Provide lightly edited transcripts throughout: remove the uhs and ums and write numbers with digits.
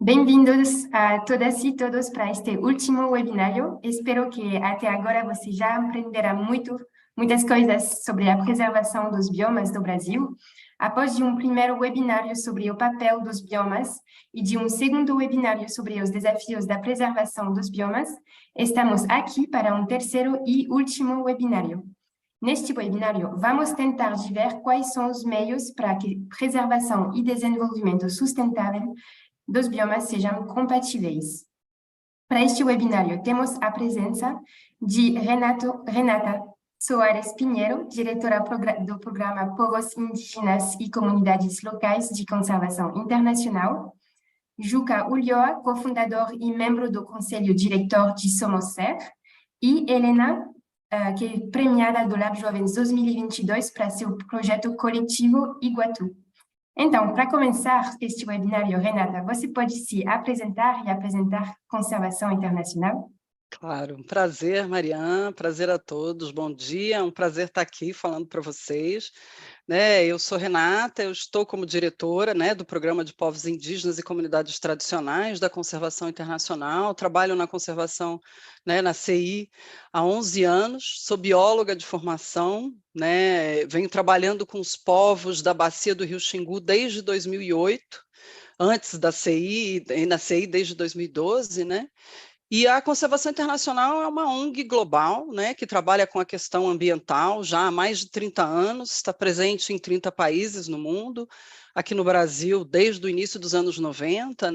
Bem-vindos a todas e todos para este último webinário. Espero que até agora você já aprenderá muitas coisas sobre a preservação dos biomas do Brasil. Após de um primeiro webinário sobre o papel dos biomas e de um segundo webinário sobre os desafios da preservação dos biomas, estamos aqui para um terceiro e último webinário. Neste webinário, vamos tentar ver quais são os meios para que preservação e desenvolvimento sustentável dos biomas sejam compatíveis. Para este webinário, temos a presença de Renata Soares Pinheiro, diretora do programa Povos Indígenas e Comunidades Locais de Conservação Internacional, Juca Ulloa, cofundador e membro do Conselho Diretor de Somoser, e Helena, que é premiada do Lab Jovens 2022 para seu projeto coletivo Iguatu. Então, para começar este webinário, Renata, você pode se apresentar e apresentar Conservação Internacional? Claro, um prazer, Mariana, prazer a todos, bom dia, é um prazer estar aqui falando para vocês. Eu sou Renata, eu estou como diretora do Programa de Povos Indígenas e Comunidades Tradicionais da Conservação Internacional, trabalho na conservação na CI há 11 anos, sou bióloga de formação, venho trabalhando com os povos da bacia do Rio Xingu desde 2008, antes da CI, e na CI desde 2012, E a Conservação Internacional é uma ONG global, que trabalha com a questão ambiental já há mais de 30 anos, está presente em 30 países no mundo, aqui no Brasil desde o início dos anos 90,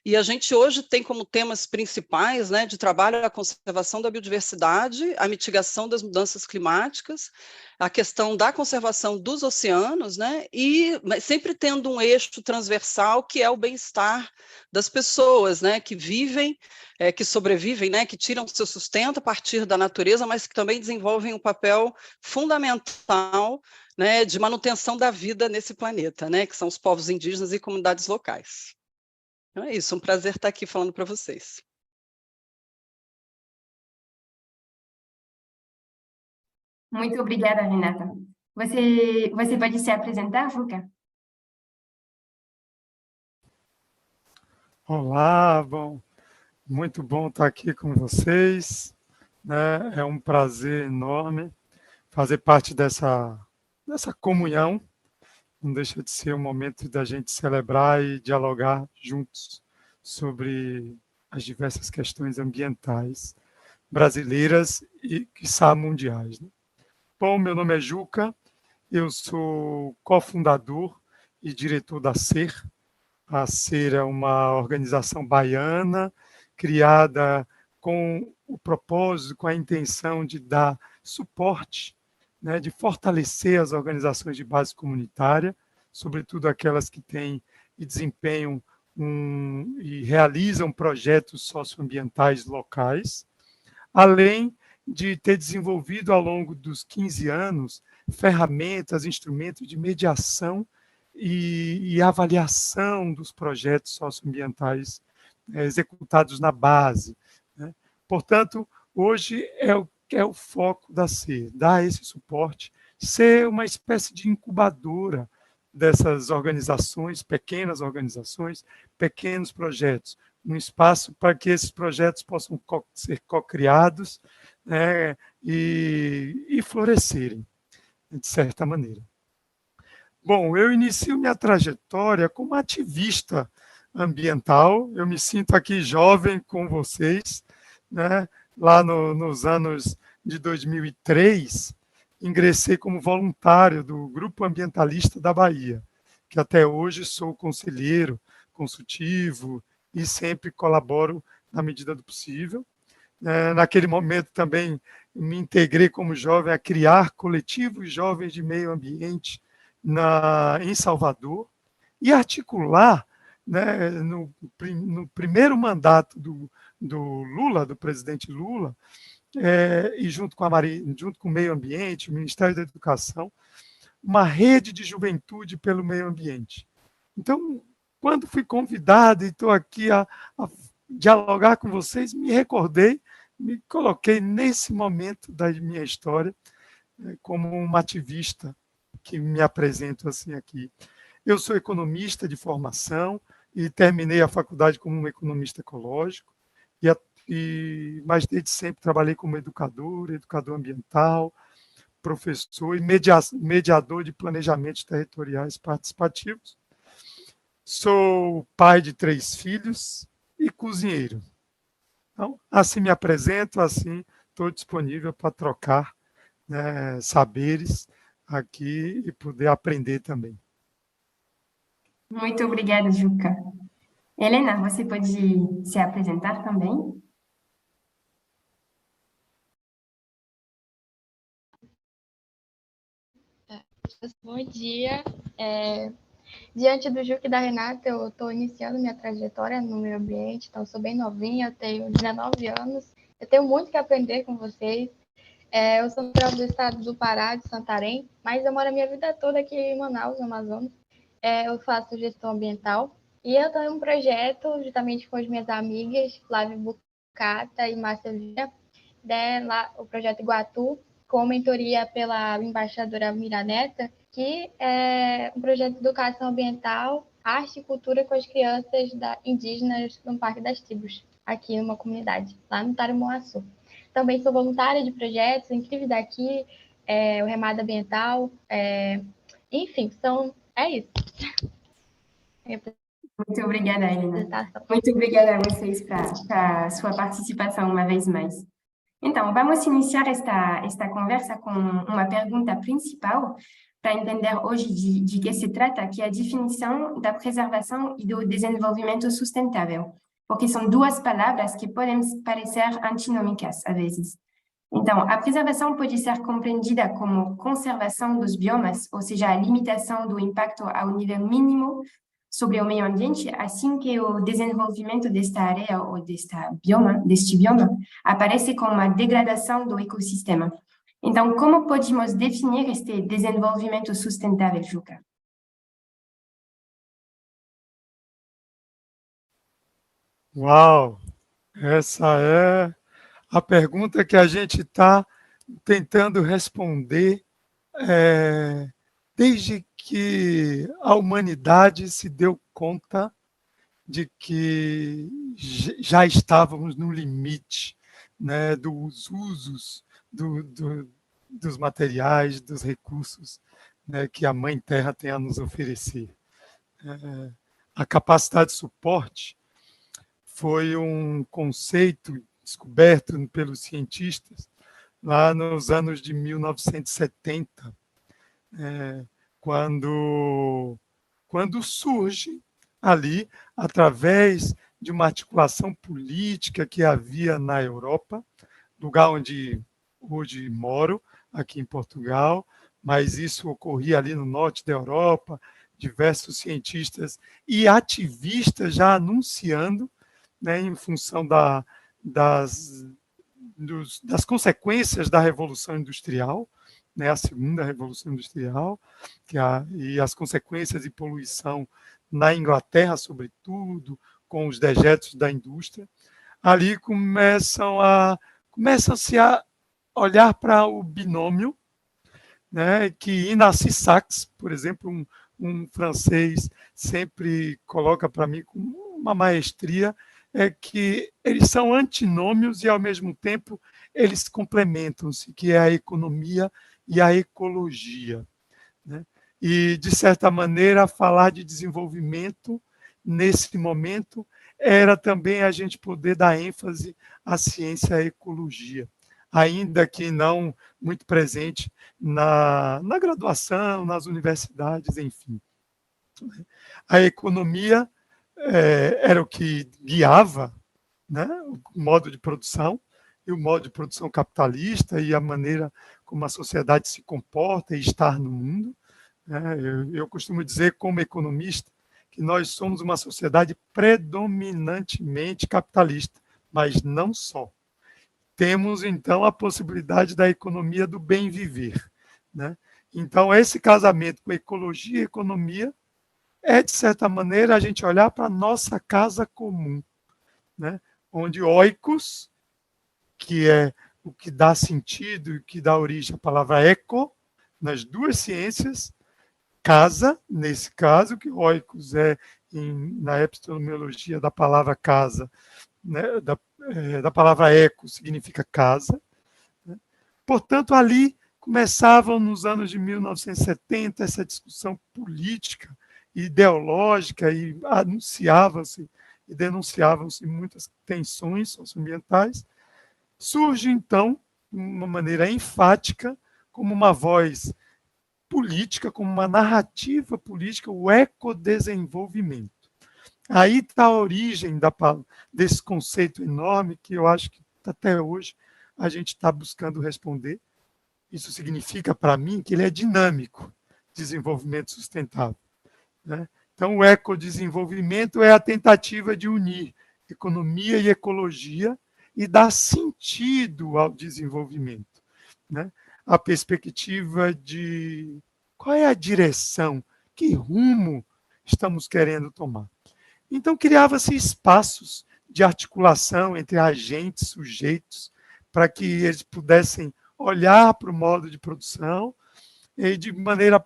E a gente hoje tem como temas principais de trabalho a conservação da biodiversidade, a mitigação das mudanças climáticas, a questão da conservação dos oceanos, e sempre tendo um eixo transversal que é o bem-estar das pessoas, que vivem, que sobrevivem, que tiram seu sustento a partir da natureza, mas que também desenvolvem um papel fundamental de manutenção da vida nesse planeta, que são os povos indígenas e comunidades locais. Então é isso, um prazer estar aqui falando para vocês. Muito obrigada, Renata. Você pode se apresentar, Juca? Olá, muito bom estar aqui com vocês, É um prazer enorme fazer parte dessa comunhão. Não deixa de ser um momento da gente celebrar e dialogar juntos sobre as diversas questões ambientais brasileiras e, quiçá, mundiais. Bom, meu nome é Juca, eu sou cofundador e diretor da SER. A SER é uma organização baiana criada com o propósito, com a intenção de dar suporte, de fortalecer as organizações de base comunitária, sobretudo aquelas que têm e desempenham e realizam projetos socioambientais locais, além de ter desenvolvido ao longo dos 15 anos ferramentas, instrumentos de mediação e avaliação dos projetos socioambientais executados na base. Portanto, hoje é o foco da SER, dar esse suporte, ser uma espécie de incubadora dessas organizações, pequenos projetos, um espaço para que esses projetos possam ser co-criados e florescerem, de certa maneira. Bom, eu inicio minha trajetória como ativista ambiental. Eu me sinto aqui jovem com vocês, Lá nos anos de 2003, ingressei como voluntário do Grupo Ambientalista da Bahia, que até hoje sou conselheiro consultivo e sempre colaboro na medida do possível. Naquele momento também me integrei como jovem a criar coletivos jovens de meio ambiente em Salvador e articular, no primeiro mandato do Lula, do presidente Lula, e junto com o meio ambiente, o Ministério da Educação, uma rede de juventude pelo meio ambiente. Então, quando fui convidado e estou aqui a dialogar com vocês, me recordei, me coloquei nesse momento da minha história como um ativista que me apresento assim aqui. Eu sou economista de formação, e terminei a faculdade como um economista ecológico, mas desde sempre trabalhei como educador ambiental, professor e mediador de planejamentos territoriais participativos. Sou pai de 3 filhos e cozinheiro. Então, assim me apresento, assim estou disponível para trocar, né, saberes aqui e poder aprender também. Muito obrigada, Juca. Helena, você pode se apresentar também? Bom dia. Diante do Juca e da Renata, eu estou iniciando minha trajetória no meio ambiente, então eu sou bem novinha, eu tenho 19 anos, eu tenho muito que aprender com vocês. Eu sou natural do estado do Pará, de Santarém, mas eu moro a minha vida toda aqui em Manaus, no Amazonas. Eu faço gestão ambiental e eu tenho um projeto, justamente com as minhas amigas, Flávia Bucata e Márcia Vieira, o projeto Iguatu, com mentoria pela embaixadora Miraneta, que é um projeto de educação ambiental, arte e cultura com as crianças indígenas no Parque das Tribos, aqui numa comunidade, lá no Tarumuaçu. Também sou voluntária de projetos incríveis daqui, o Remada Ambiental, enfim, é isso. Muito obrigada, Helena. Muito obrigada a vocês para a sua participação uma vez mais. Então, vamos iniciar esta conversa com uma pergunta principal para entender hoje de que se trata, que é a definição da preservação e do desenvolvimento sustentável, porque são 2 palavras que podem parecer antinômicas às vezes. Então, a preservação pode ser compreendida como conservação dos biomas, ou seja, a limitação do impacto ao nível mínimo sobre o meio ambiente, assim que o desenvolvimento desta área ou deste bioma aparece como uma degradação do ecossistema. Então, como podemos definir este desenvolvimento sustentável, Juca? Uau! Essa é a pergunta que a gente está tentando responder desde que a humanidade se deu conta de que já estávamos no limite, né, dos usos dos materiais, dos recursos, né, que a Mãe Terra tem a nos oferecer. A capacidade de suporte foi um conceito descoberto pelos cientistas lá nos anos de 1970, quando surge ali, através de uma articulação política que havia na Europa, lugar onde hoje moro, aqui em Portugal, mas isso ocorria ali no norte da Europa, diversos cientistas e ativistas já anunciando, né, em função das consequências da Revolução Industrial, né, a segunda Revolução Industrial, e as consequências de poluição na Inglaterra, sobretudo, com os dejetos da indústria. Ali começam-se a olhar para o binômio, né, que Ignasi Sachs, por exemplo, um francês, sempre coloca para mim com uma maestria, que eles são antinômios e, ao mesmo tempo, eles complementam-se, que é a economia e a ecologia, né? E, de certa maneira, falar de desenvolvimento nesse momento era também a gente poder dar ênfase à ciência e à ecologia, ainda que não muito presente na graduação, nas universidades, enfim. A economia era o que guiava, né, o modo de produção, e o modo de produção capitalista e a maneira como a sociedade se comporta e está no mundo. Eu costumo dizer, como economista, que nós somos uma sociedade predominantemente capitalista, mas não só. Temos, então, a possibilidade da economia do bem viver, né? Então, esse casamento com ecologia e economia de certa maneira, a gente olhar para a nossa casa comum, né? Onde oikos, que é o que dá sentido e que dá origem à palavra eco, nas 2 ciências, casa, nesse caso, que oikos é na epistemologia da palavra casa, né, da palavra eco, significa casa. Né? Portanto, ali começavam, nos anos de 1970, essa discussão política, ideológica, e anunciavam-se e denunciavam-se muitas tensões socioambientais. Surge, então, de uma maneira enfática, como uma voz política, como uma narrativa política, o ecodesenvolvimento. Aí está a origem desse conceito enorme que eu acho que até hoje a gente está buscando responder. Isso significa, para mim, que ele é dinâmico, desenvolvimento sustentável. Né? Então, o ecodesenvolvimento é a tentativa de unir economia e ecologia e dar sentido ao desenvolvimento. Né? A perspectiva de qual é a direção, que rumo estamos querendo tomar. Então, criava-se espaços de articulação entre agentes, sujeitos, para que eles pudessem olhar para o modo de produção e, de maneira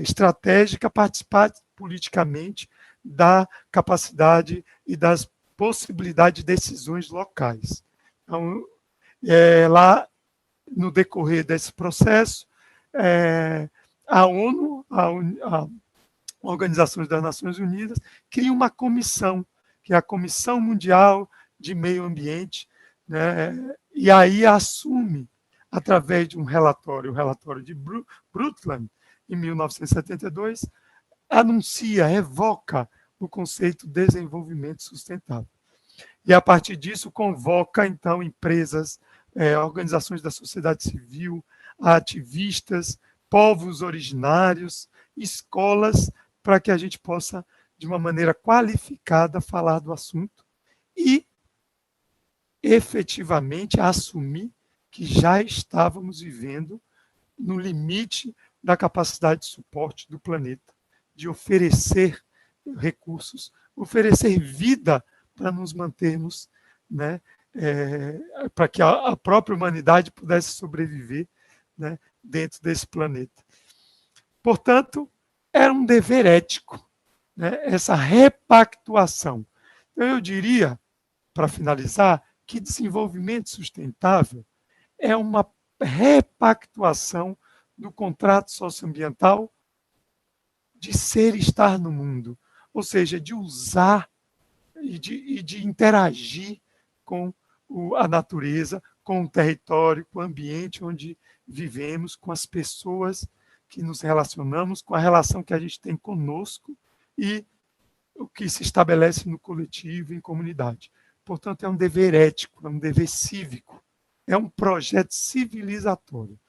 estratégica, participar politicamente da capacidade e das possibilidades de decisões locais. Então, lá, no decorrer desse processo, a ONU, a Organização das Nações Unidas, cria uma comissão, que é a Comissão Mundial de Meio Ambiente, né? E aí assume, através de um relatório, o relatório de Brundtland, em 1972, anuncia, evoca o conceito de desenvolvimento sustentável. E, a partir disso, convoca, então, empresas, organizações da sociedade civil, ativistas, povos originários, escolas, para que a gente possa, de uma maneira qualificada, falar do assunto e, efetivamente, assumir que já estávamos vivendo no limite da capacidade de suporte do planeta, de oferecer recursos, oferecer vida para nos mantermos, né, para que a própria humanidade pudesse sobreviver, né, dentro desse planeta. Portanto, era um dever ético, né, essa repactuação. Então, eu diria, para finalizar, que desenvolvimento sustentável é uma repactuação do contrato socioambiental de ser e estar no mundo, ou seja, de usar e de interagir com a natureza, com o território, com o ambiente onde vivemos, com as pessoas que nos relacionamos, com a relação que a gente tem conosco e o que se estabelece no coletivo, em comunidade. Portanto, é um dever ético, é um dever cívico, é um projeto civilizatório.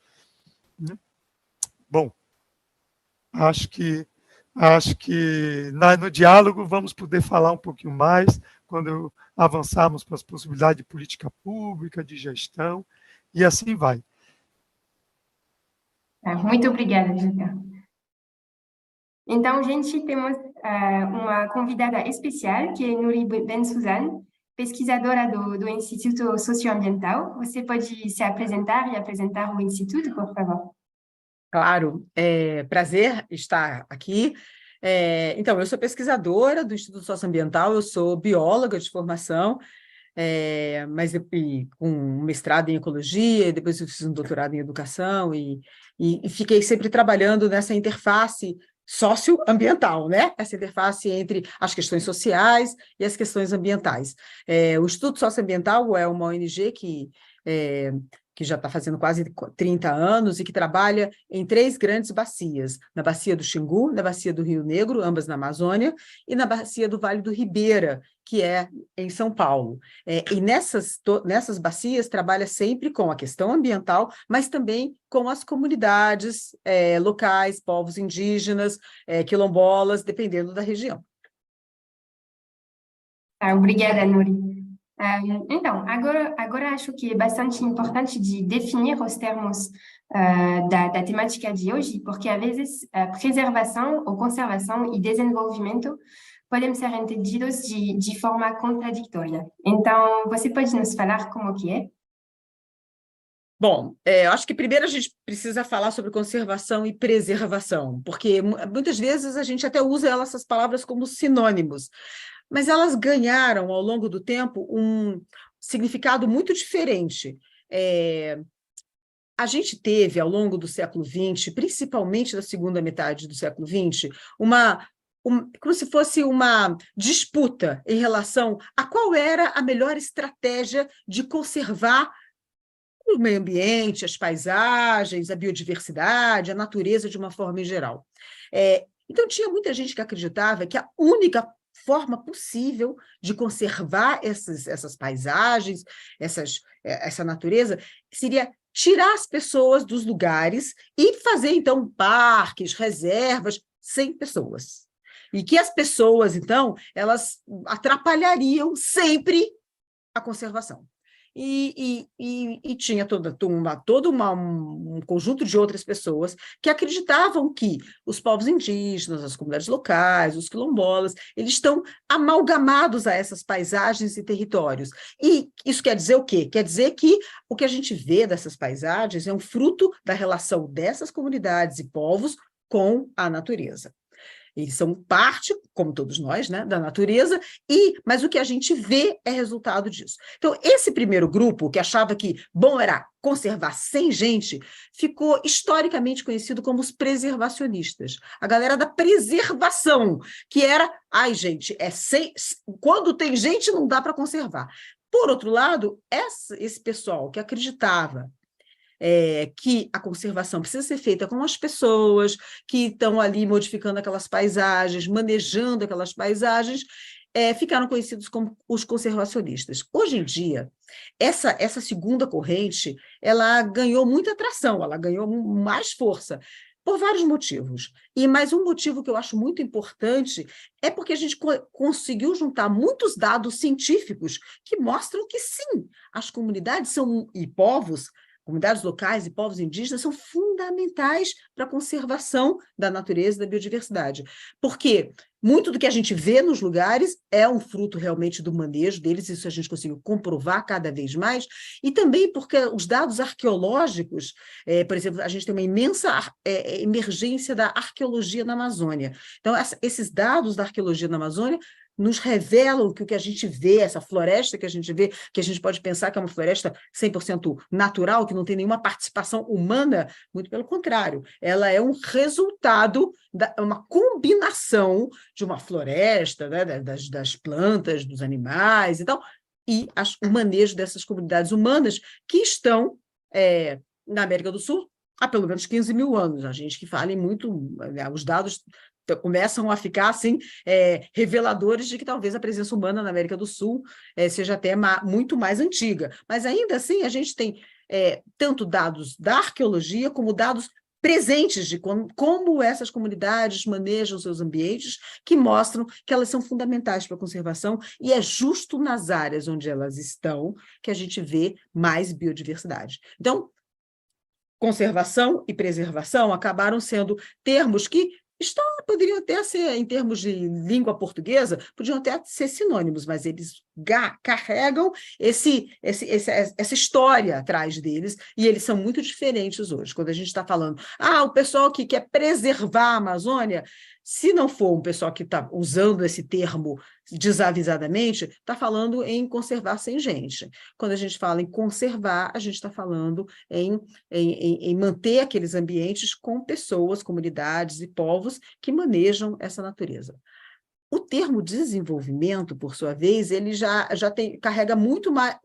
Bom, acho que no diálogo vamos poder falar um pouquinho mais quando avançarmos para as possibilidades de política pública, de gestão, e assim vai. Muito obrigada, Julia. Então, gente, temos uma convidada especial, que é Nuri Ben-Suzan, pesquisadora do Instituto Socioambiental. Você pode se apresentar e apresentar o Instituto, por favor? Claro, prazer estar aqui. Então, eu sou pesquisadora do Instituto Socioambiental, eu sou bióloga de formação, mas com um mestrado em ecologia, e depois eu fiz um doutorado em educação e fiquei sempre trabalhando nessa interface socioambiental, né? Essa interface entre as questões sociais e as questões ambientais. O Instituto Socioambiental é uma ONG que já está fazendo quase 30 anos e que trabalha em 3 grandes bacias, na bacia do Xingu, na bacia do Rio Negro, ambas na Amazônia, e na bacia do Vale do Ribeira, que é em São Paulo. E nessas bacias trabalha sempre com a questão ambiental, mas também com as comunidades locais, povos indígenas, quilombolas, dependendo da região. Obrigada, Nuri. Então, agora acho que é bastante importante de definir os termos da temática de hoje, porque, às vezes, preservação ou conservação e desenvolvimento podem ser entendidos de forma contraditória. Então, você pode nos falar como que é? Bom, eu acho que primeiro a gente precisa falar sobre conservação e preservação, porque muitas vezes a gente até usa essas palavras como sinônimos, mas elas ganharam, ao longo do tempo, um significado muito diferente. A gente teve, ao longo do século XX, principalmente da segunda metade do século XX, como se fosse uma disputa em relação a qual era a melhor estratégia de conservar o meio ambiente, as paisagens, a biodiversidade, a natureza de uma forma em geral. Então, tinha muita gente que acreditava que a única forma possível de conservar essas paisagens, essa natureza, seria tirar as pessoas dos lugares e fazer, então, parques, reservas, sem pessoas. E que as pessoas, então, elas atrapalhariam sempre a conservação. E tinha todo um conjunto de outras pessoas que acreditavam que os povos indígenas, as comunidades locais, os quilombolas, eles estão amalgamados a essas paisagens e territórios. E isso quer dizer o quê? Quer dizer que o que a gente vê dessas paisagens é um fruto da relação dessas comunidades e povos com a natureza. Eles são parte, como todos nós, né, da natureza, mas o que a gente vê é resultado disso. Então, esse primeiro grupo, que achava que bom era conservar sem gente, ficou historicamente conhecido como os preservacionistas. A galera da preservação, que era, gente, quando tem gente não dá para conservar. Por outro lado, esse pessoal que acreditava que a conservação precisa ser feita com as pessoas que estão ali modificando aquelas paisagens, manejando aquelas paisagens, ficaram conhecidos como os conservacionistas. Hoje em dia, essa segunda corrente, ela ganhou muita atração, ela ganhou mais força, por vários motivos. Mas um motivo que eu acho muito importante é porque a gente conseguiu juntar muitos dados científicos que mostram que, sim, as comunidades e povos, comunidades locais e povos indígenas são fundamentais para a conservação da natureza e da biodiversidade. Porque muito do que a gente vê nos lugares é um fruto realmente do manejo deles, isso a gente conseguiu comprovar cada vez mais, e também porque os dados arqueológicos, por exemplo, a gente tem uma imensa emergência da arqueologia na Amazônia. Então, esses dados da arqueologia na Amazônia nos revelam que o que a gente vê, essa floresta que a gente vê, que a gente pode pensar que é uma floresta 100% natural, que não tem nenhuma participação humana, muito pelo contrário, ela é um resultado, uma combinação de uma floresta, né, das plantas, dos animais e tal, e o manejo dessas comunidades humanas que estão na América do Sul há pelo menos 15 mil anos. A gente que fala em muito, né, os dados começam a ficar assim, reveladores de que talvez a presença humana na América do Sul seja até muito mais antiga. Mas ainda assim a gente tem tanto dados da arqueologia como dados presentes de como essas comunidades manejam seus ambientes, que mostram que elas são fundamentais para a conservação, e é justo nas áreas onde elas estão que a gente vê mais biodiversidade. Então, conservação e preservação acabaram sendo termos que poderiam até ser, em termos de língua portuguesa, podiam até ser sinônimos, mas eles carregam essa história atrás deles, e eles são muito diferentes hoje. Quando a gente está falando, o pessoal que quer preservar a Amazônia, se não for um pessoal que está usando esse termo desavisadamente, está falando em conservar sem gente. Quando a gente fala em conservar, a gente está falando em manter aqueles ambientes com pessoas, comunidades e povos que manejam essa natureza. O termo desenvolvimento, por sua vez, ele já carrega muito mais,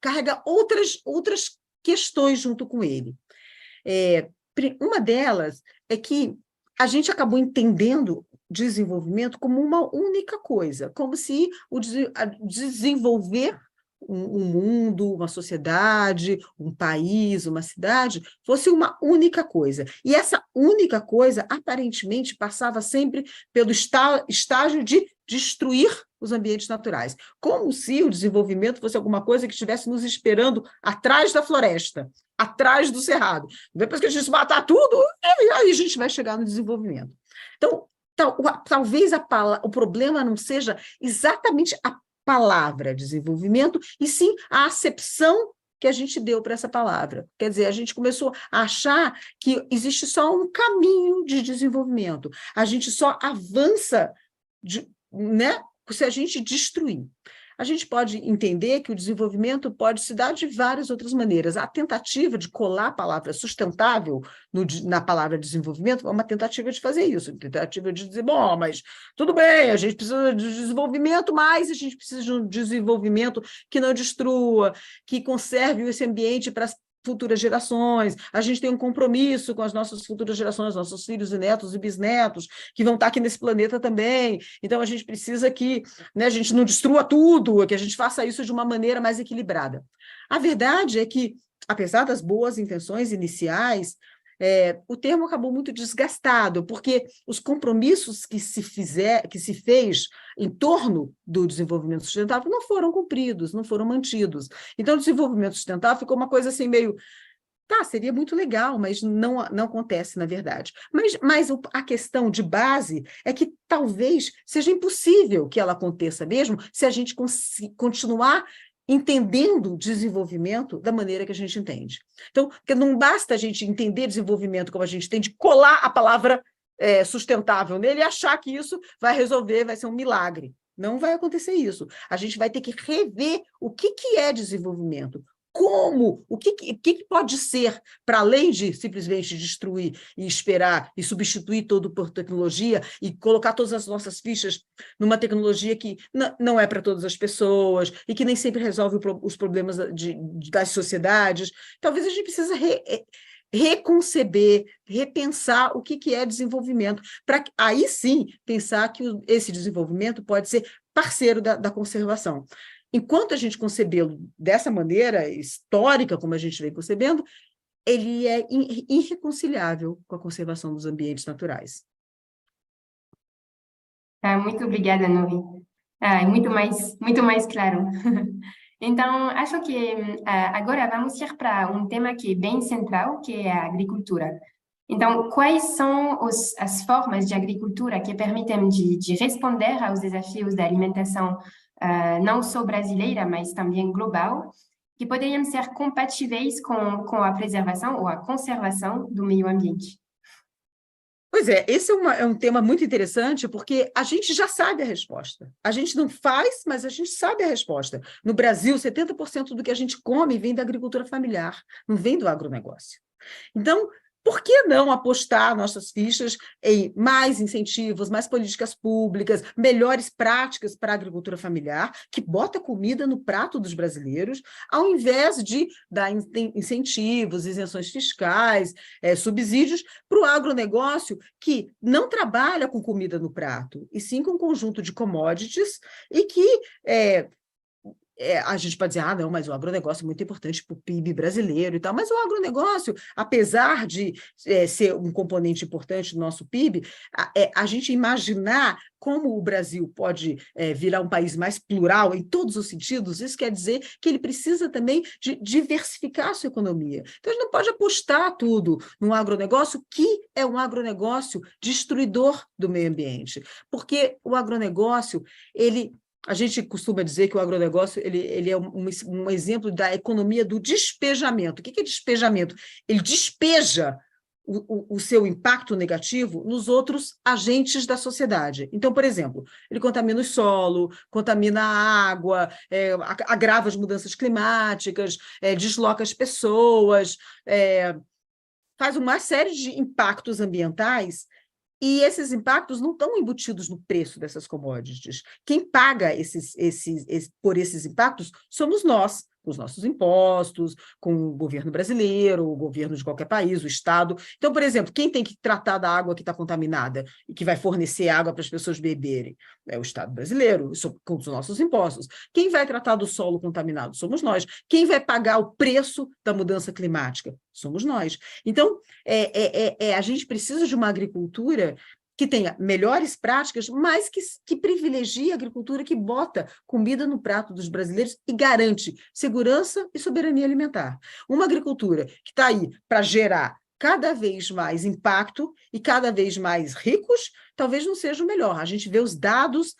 carrega outras questões junto com ele. Uma delas é que a gente acabou entendendo desenvolvimento como uma única coisa, como se desenvolver um mundo, uma sociedade, um país, uma cidade, fosse uma única coisa. E essa única coisa, aparentemente, passava sempre pelo estágio de destruir os ambientes naturais, como se o desenvolvimento fosse alguma coisa que estivesse nos esperando atrás da floresta, atrás do cerrado. Depois que a gente matar tudo, aí a gente vai chegar no desenvolvimento. Então, talvez o problema não seja exatamente a palavra desenvolvimento, e sim a acepção que a gente deu para essa palavra. Quer dizer, a gente começou a achar que existe só um caminho de desenvolvimento. A gente só avança, né, se a gente destruir. A gente pode entender que o desenvolvimento pode se dar de várias outras maneiras. A tentativa de colar a palavra sustentável na palavra desenvolvimento é uma tentativa de fazer isso, tentativa de dizer, bom, mas tudo bem, a gente precisa de desenvolvimento, mas a gente precisa de um desenvolvimento que não destrua, que conserve esse ambiente para as futuras gerações, a gente tem um compromisso com as nossas futuras gerações, nossos filhos e netos e bisnetos, que vão estar aqui nesse planeta também, então a gente precisa que, né, a gente não destrua tudo, que a gente faça isso de uma maneira mais equilibrada. A verdade é que, apesar das boas intenções iniciais, o termo acabou muito desgastado, porque os compromissos que se fez em torno do desenvolvimento sustentável não foram cumpridos, não foram mantidos. Então, o desenvolvimento sustentável ficou uma coisa assim meio... Tá, seria muito legal, mas não acontece, na verdade. Mas a questão de base é que talvez seja impossível que ela aconteça mesmo se a gente continuar entendendo o desenvolvimento da maneira que a gente entende. Então, porque não basta a gente entender desenvolvimento como a gente tem, de colar a palavra sustentável nele e achar que isso vai resolver, vai ser um milagre. Não vai acontecer isso. A gente vai ter que rever o que é desenvolvimento, como, o que pode ser, para além de simplesmente destruir e esperar e substituir tudo por tecnologia e colocar todas as nossas fichas numa tecnologia que não é para todas as pessoas e que nem sempre resolve os problemas das sociedades. Talvez a gente precise reconceber, repensar o que é desenvolvimento, para aí sim pensar que esse desenvolvimento pode ser parceiro da conservação. Enquanto a gente concebê-lo dessa maneira histórica, como a gente vem concebendo, ele é irreconciliável com a conservação dos ambientes naturais. Muito obrigada, Nuri. Muito mais claro. Então, acho que agora vamos ir para um tema que é bem central, que é a agricultura. Então, quais são as formas de agricultura que permitem de responder aos desafios da alimentação não só brasileira, mas também global, que poderiam ser compatíveis com a preservação ou a conservação do meio ambiente? Pois é, esse é um tema muito interessante, porque a gente já sabe a resposta. A gente não faz, mas a gente sabe a resposta. No Brasil, 70% do que a gente come vem da agricultura familiar, não vem do agronegócio. Então, por que não apostar nossas fichas em mais incentivos, mais políticas públicas, melhores práticas para a agricultura familiar, que bota comida no prato dos brasileiros, ao invés de dar incentivos, isenções fiscais, subsídios para o agronegócio, que não trabalha com comida no prato, e sim com um conjunto de commodities e que... a gente pode dizer, não, mas o agronegócio é muito importante para o PIB brasileiro e tal, mas o agronegócio, apesar de ser um componente importante do nosso PIB, a gente imaginar como o Brasil pode virar um país mais plural em todos os sentidos, isso quer dizer que ele precisa também de diversificar a sua economia. Então, a gente não pode apostar tudo num agronegócio que é um agronegócio destruidor do meio ambiente, porque o agronegócio, a gente costuma dizer que o agronegócio ele é um exemplo da economia do despejamento. O que é despejamento? Ele despeja o seu impacto negativo nos outros agentes da sociedade. Então, por exemplo, ele contamina o solo, contamina a água, agrava as mudanças climáticas, desloca as pessoas, faz uma série de impactos ambientais. E esses impactos não estão embutidos no preço dessas commodities. Quem paga por esses impactos somos nós, com os nossos impostos, com o governo brasileiro, o governo de qualquer país, o Estado. Então, por exemplo, quem tem que tratar da água que está contaminada e que vai fornecer água para as pessoas beberem? É o Estado brasileiro, com os nossos impostos. Quem vai tratar do solo contaminado? Somos nós. Quem vai pagar o preço da mudança climática? Somos nós. Então, a gente precisa de uma agricultura que tenha melhores práticas, mas que privilegie a agricultura que bota comida no prato dos brasileiros e garante segurança e soberania alimentar. Uma agricultura que está aí para gerar cada vez mais impacto e cada vez mais ricos, talvez não seja o melhor. A gente vê os dados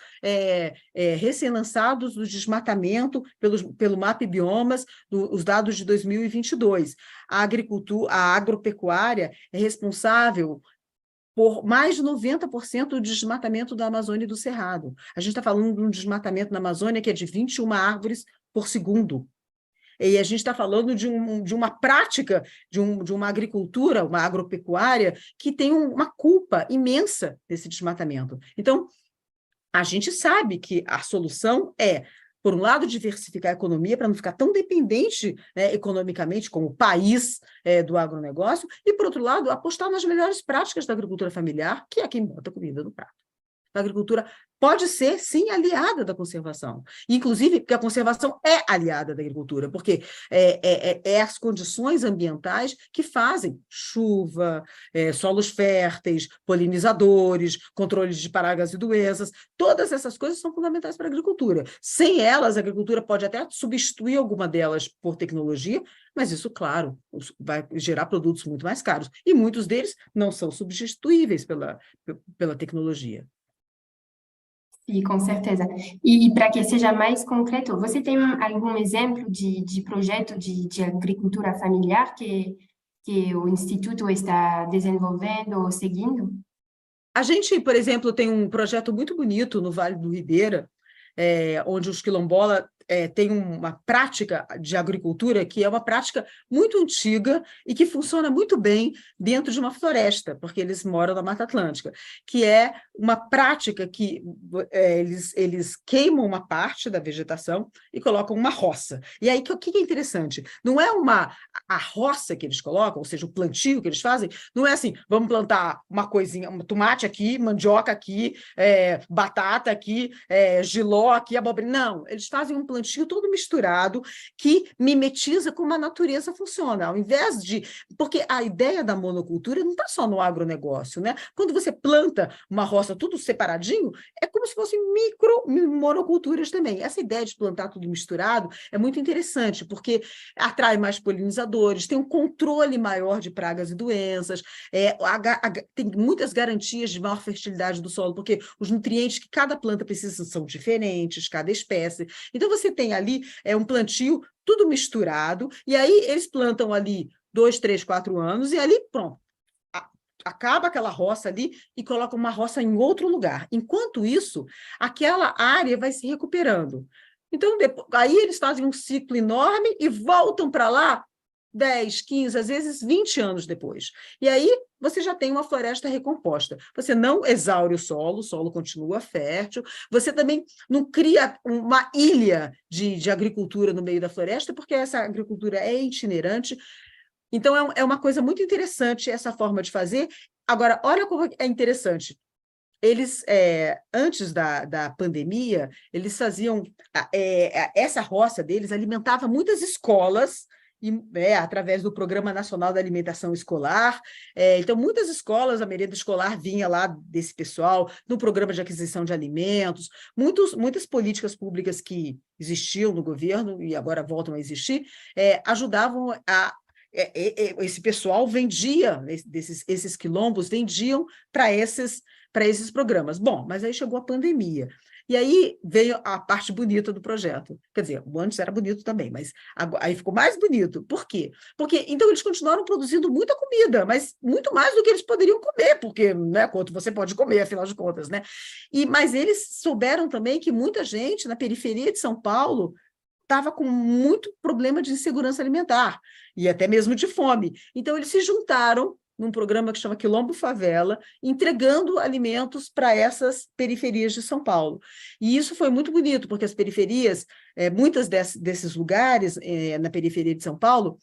recém-lançados do desmatamento pelo MAP Biomas, os dados de 2022. A agropecuária é responsável por mais de 90% do desmatamento da Amazônia e do Cerrado. A gente está falando de um desmatamento na Amazônia que é de 21 árvores por segundo. E a gente está falando de uma prática, de uma agricultura, uma agropecuária, que tem uma culpa imensa desse desmatamento. Então, a gente sabe que a solução é, por um lado, diversificar a economia para não ficar tão dependente, né, economicamente como país do agronegócio, e, por outro lado, apostar nas melhores práticas da agricultura familiar, que é quem bota comida no prato. A agricultura pode ser, sim, aliada da conservação. Inclusive, porque a conservação é aliada da agricultura, porque é as condições ambientais que fazem chuva, solos férteis, polinizadores, controles de pragas e doenças, todas essas coisas são fundamentais para a agricultura. Sem elas, a agricultura pode até substituir alguma delas por tecnologia, mas isso, claro, vai gerar produtos muito mais caros, e muitos deles não são substituíveis pela tecnologia. Sim, com certeza. E para que seja mais concreto, você tem algum exemplo de projeto de agricultura familiar que o Instituto está desenvolvendo ou seguindo? A gente, por exemplo, tem um projeto muito bonito no Vale do Ribeira, onde os quilombolas têm uma prática de agricultura que é uma prática muito antiga e que funciona muito bem dentro de uma floresta, porque eles moram na Mata Atlântica, que é uma prática que eles queimam uma parte da vegetação e colocam uma roça. E aí, o que é interessante? Não é a roça que eles colocam, ou seja, o plantio que eles fazem, não é assim, vamos plantar uma coisinha, um tomate aqui, mandioca aqui, batata aqui, jiló aqui, abobrinha. Não, eles fazem um plantio todo misturado que mimetiza como a natureza funciona. Ao invés de... Porque a ideia da monocultura não está só no agronegócio, né? Quando você planta uma roça tudo separadinho, é como se fossem monoculturas também. Essa ideia de plantar tudo misturado é muito interessante, porque atrai mais polinizadores, tem um controle maior de pragas e doenças, tem muitas garantias de maior fertilidade do solo, porque os nutrientes que cada planta precisa são diferentes, cada espécie. Então, você tem ali um plantio tudo misturado, e aí eles plantam ali 2, 3, 4 anos, e ali, pronto, acaba aquela roça ali e coloca uma roça em outro lugar. Enquanto isso, aquela área vai se recuperando. Então, aí eles fazem um ciclo enorme e voltam para lá 10, 15, às vezes 20 anos depois. E aí você já tem uma floresta recomposta. Você não exaure o solo continua fértil, você também não cria uma ilha de agricultura no meio da floresta, porque essa agricultura é itinerante. Então, é uma coisa muito interessante essa forma de fazer. Agora, olha como é interessante. Eles, antes da pandemia, eles faziam... essa roça deles alimentava muitas escolas, através do Programa Nacional da Alimentação Escolar. Então, muitas escolas, a merenda escolar vinha lá desse pessoal, no programa de aquisição de alimentos, muitas políticas públicas que existiam no governo e agora voltam a existir, ajudavam esse pessoal vendia, esses quilombos vendiam para esses programas. Bom, mas aí chegou a pandemia. E aí veio a parte bonita do projeto. Quer dizer, o antes era bonito também, mas aí ficou mais bonito. Por quê? Porque, então, eles continuaram produzindo muita comida, mas muito mais do que eles poderiam comer, porque, né, quanto você pode comer, afinal de contas, né? Mas eles souberam também que muita gente na periferia de São Paulo estava com muito problema de insegurança alimentar, e até mesmo de fome. Então, eles se juntaram num programa que chama Quilombo Favela, entregando alimentos para essas periferias de São Paulo. E isso foi muito bonito, porque as periferias, muitas desses lugares na periferia de São Paulo,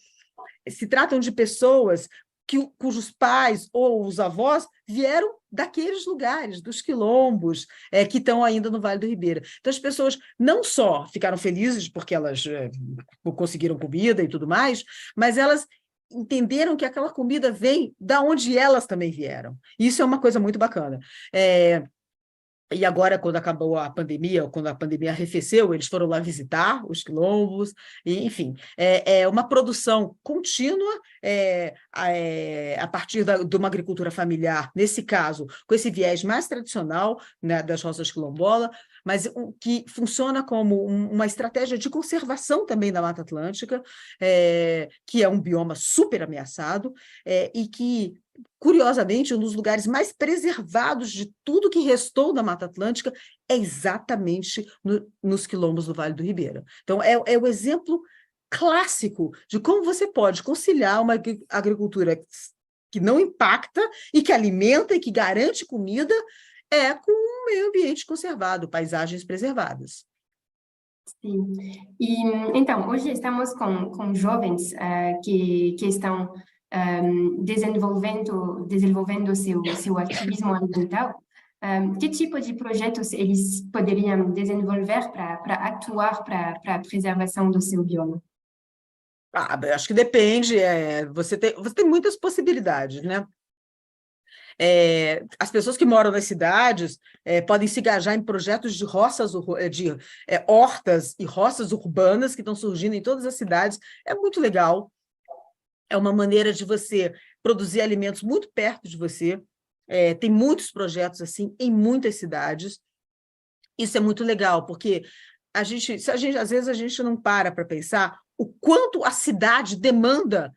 se tratam de pessoas cujos pais ou os avós vieram daqueles lugares, dos quilombos, que estão ainda no Vale do Ribeira. Então, as pessoas não só ficaram felizes porque elas conseguiram comida e tudo mais, mas elas entenderam que aquela comida vem da onde elas também vieram. Isso é uma coisa muito bacana. E agora, quando acabou a pandemia, ou quando a pandemia arrefeceu, eles foram lá visitar os quilombos, e, enfim, é uma produção contínua a partir de uma agricultura familiar, nesse caso, com esse viés mais tradicional, né, das roças quilombolas, mas que funciona como uma estratégia de conservação também da Mata Atlântica, que é um bioma super ameaçado, e que, curiosamente, um dos lugares mais preservados de tudo que restou da Mata Atlântica é exatamente nos quilombos do Vale do Ribeira. Então, é o exemplo clássico de como você pode conciliar uma agricultura que não impacta e que alimenta e que garante comida com um meio ambiente conservado, paisagens preservadas. Sim. E, então, hoje estamos com jovens que estão desenvolvendo seu ativismo ambiental. Que tipo de projetos eles poderiam desenvolver para atuar para a preservação do seu bioma? Acho que depende. Você tem muitas possibilidades, né? As pessoas que moram nas cidades podem se engajar em projetos de hortas e roças urbanas que estão surgindo em todas as cidades. É muito legal. É uma maneira de você produzir alimentos muito perto de você. Tem muitos projetos assim em muitas cidades. Isso é muito legal, porque às vezes a gente não para pensar o quanto a cidade demanda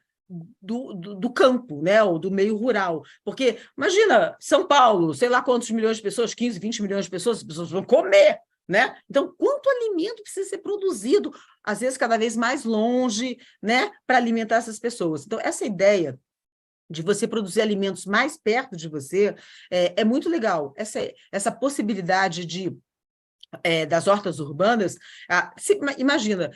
do campo, né, ou do meio rural. Porque, imagina, São Paulo, sei lá quantos milhões de pessoas, 15, 20 milhões de pessoas, as pessoas vão comer, né? Então, quanto alimento precisa ser produzido, às vezes cada vez mais longe, né, para alimentar essas pessoas. Então, essa ideia de você produzir alimentos mais perto de você é muito legal. Essa possibilidade das hortas urbanas, imagina,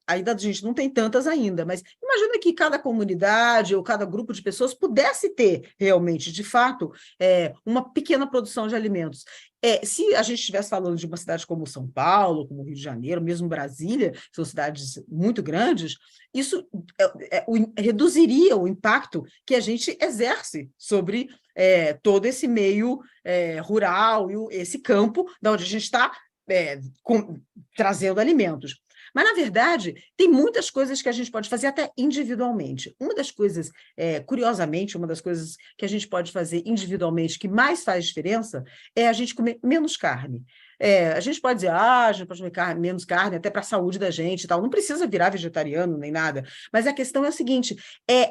ainda a gente não tem tantas ainda, mas imagina que cada comunidade ou cada grupo de pessoas pudesse ter realmente, de fato, uma pequena produção de alimentos. Se a gente estivesse falando de uma cidade como São Paulo, como Rio de Janeiro, mesmo Brasília, que são cidades muito grandes, isso reduziria o impacto que a gente exerce sobre todo esse meio rural e esse campo de onde a gente está trazendo alimentos. Mas, na verdade, tem muitas coisas que a gente pode fazer até individualmente. Uma das coisas, curiosamente, uma das coisas que a gente pode fazer individualmente que mais faz diferença é a gente comer menos carne. A gente pode dizer, a gente pode comer menos carne até para a saúde da gente e tal. Não precisa virar vegetariano nem nada. Mas a questão é a seguinte,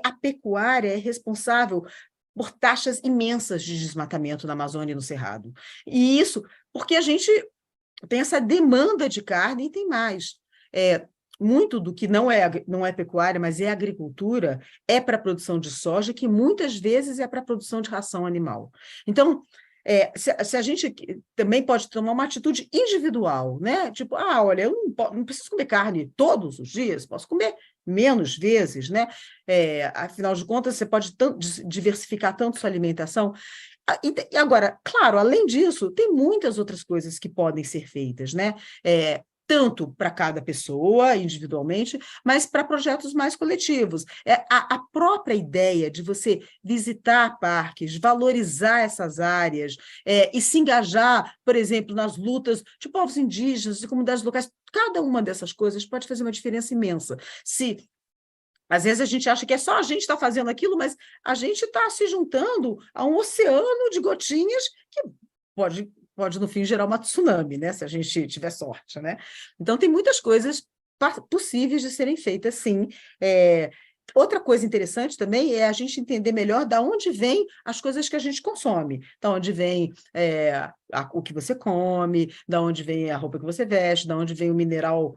a pecuária é responsável por taxas imensas de desmatamento na Amazônia e no Cerrado. E isso porque a gente tem essa demanda de carne e tem mais. Muito do que não é pecuária, mas é agricultura, é para a produção de soja, que muitas vezes é para a produção de ração animal. Então, se a gente também pode tomar uma atitude individual, né? Tipo, olha, eu não preciso comer carne todos os dias, posso comer menos vezes, né? Afinal de contas, você pode diversificar tanto sua alimentação. E agora, claro, além disso, tem muitas outras coisas que podem ser feitas, né? Tanto para cada pessoa, individualmente, mas para projetos mais coletivos. A própria ideia de você visitar parques, valorizar essas áreas e se engajar, por exemplo, nas lutas de povos indígenas, de comunidades locais, cada uma dessas coisas pode fazer uma diferença imensa. Às vezes a gente acha que é só a gente está fazendo aquilo, mas a gente está se juntando a um oceano de gotinhas que pode, no fim, gerar uma tsunami, né? Se a gente tiver sorte, né? Então, tem muitas coisas possíveis de serem feitas, sim. Outra coisa interessante também é a gente entender melhor de onde vêm as coisas que a gente consome. De onde vem o que você come, de onde vem a roupa que você veste, de onde vem o mineral,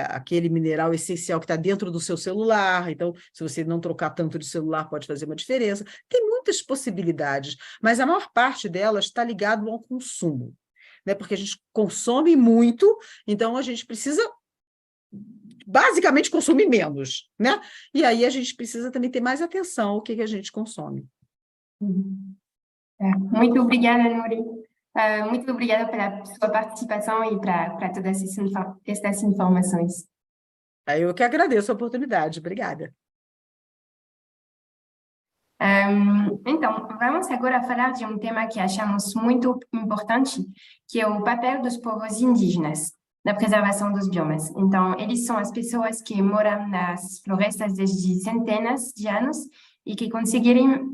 aquele mineral essencial que está dentro do seu celular. Então, se você não trocar tanto de celular, pode fazer uma diferença. Tem muitas possibilidades, mas a maior parte delas está ligado ao consumo, né? Porque a gente consome muito, então a gente precisa basicamente consumir menos, né? E aí a gente precisa também ter mais atenção ao que a gente consome. Muito obrigada, Nuri. Muito obrigada pela sua participação e para todas essas informações. Eu que agradeço a oportunidade. Obrigada. Então, vamos agora falar de um tema que achamos muito importante, que é o papel dos povos indígenas na preservação dos biomas. Então, eles são as pessoas que moram nas florestas desde centenas de anos e que conseguiram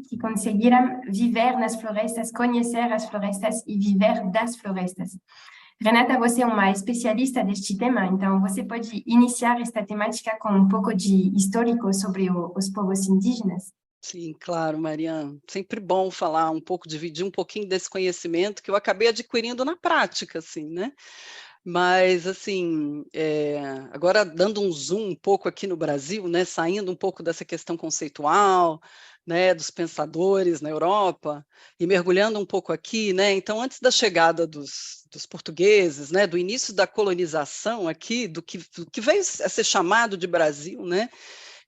viver nas florestas, conhecer as florestas e viver das florestas. Renata, você é uma especialista deste tema, então você pode iniciar esta temática com um pouco de histórico sobre os povos indígenas? Sim, claro, Mariana. Sempre bom falar um pouco, dividir um pouquinho desse conhecimento que eu acabei adquirindo na prática, assim, né? Mas, assim, agora dando um zoom um pouco aqui no Brasil, né, saindo um pouco dessa questão conceitual, né, dos pensadores na Europa, e mergulhando um pouco aqui, né, então, antes da chegada dos portugueses, né, do início da colonização aqui, do que veio a ser chamado de Brasil, né,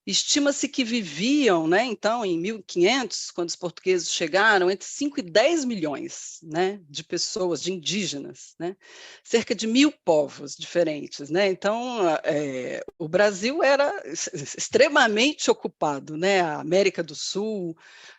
estima-se que viviam, né, então, em 1500, quando os portugueses chegaram, entre 5 e 10 milhões, né, de pessoas, de indígenas, né, cerca de 1.000 povos diferentes. Né, então, o Brasil era extremamente ocupado, né, a América do Sul,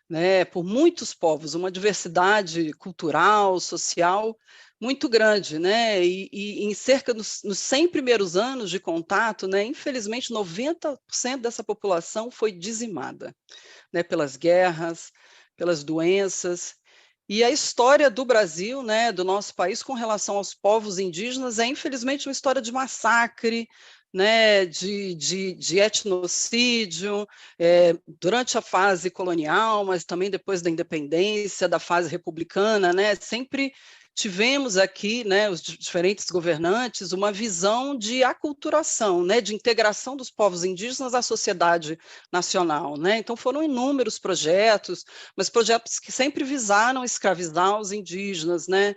né, por muitos povos, uma diversidade cultural, social muito grande, né? E em cerca nos 100 primeiros anos de contato, né, infelizmente 90% dessa população foi dizimada, né, pelas guerras, pelas doenças. E a história do Brasil, né, do nosso país, com relação aos povos indígenas, é infelizmente uma história de massacre, né, de etnocídio, durante a fase colonial, mas também depois da independência, da fase republicana, né, sempre tivemos aqui, né, os diferentes governantes, uma visão de aculturação, né, de integração dos povos indígenas à sociedade nacional. Né? Então foram inúmeros projetos, mas projetos que sempre visaram escravizar os indígenas, né,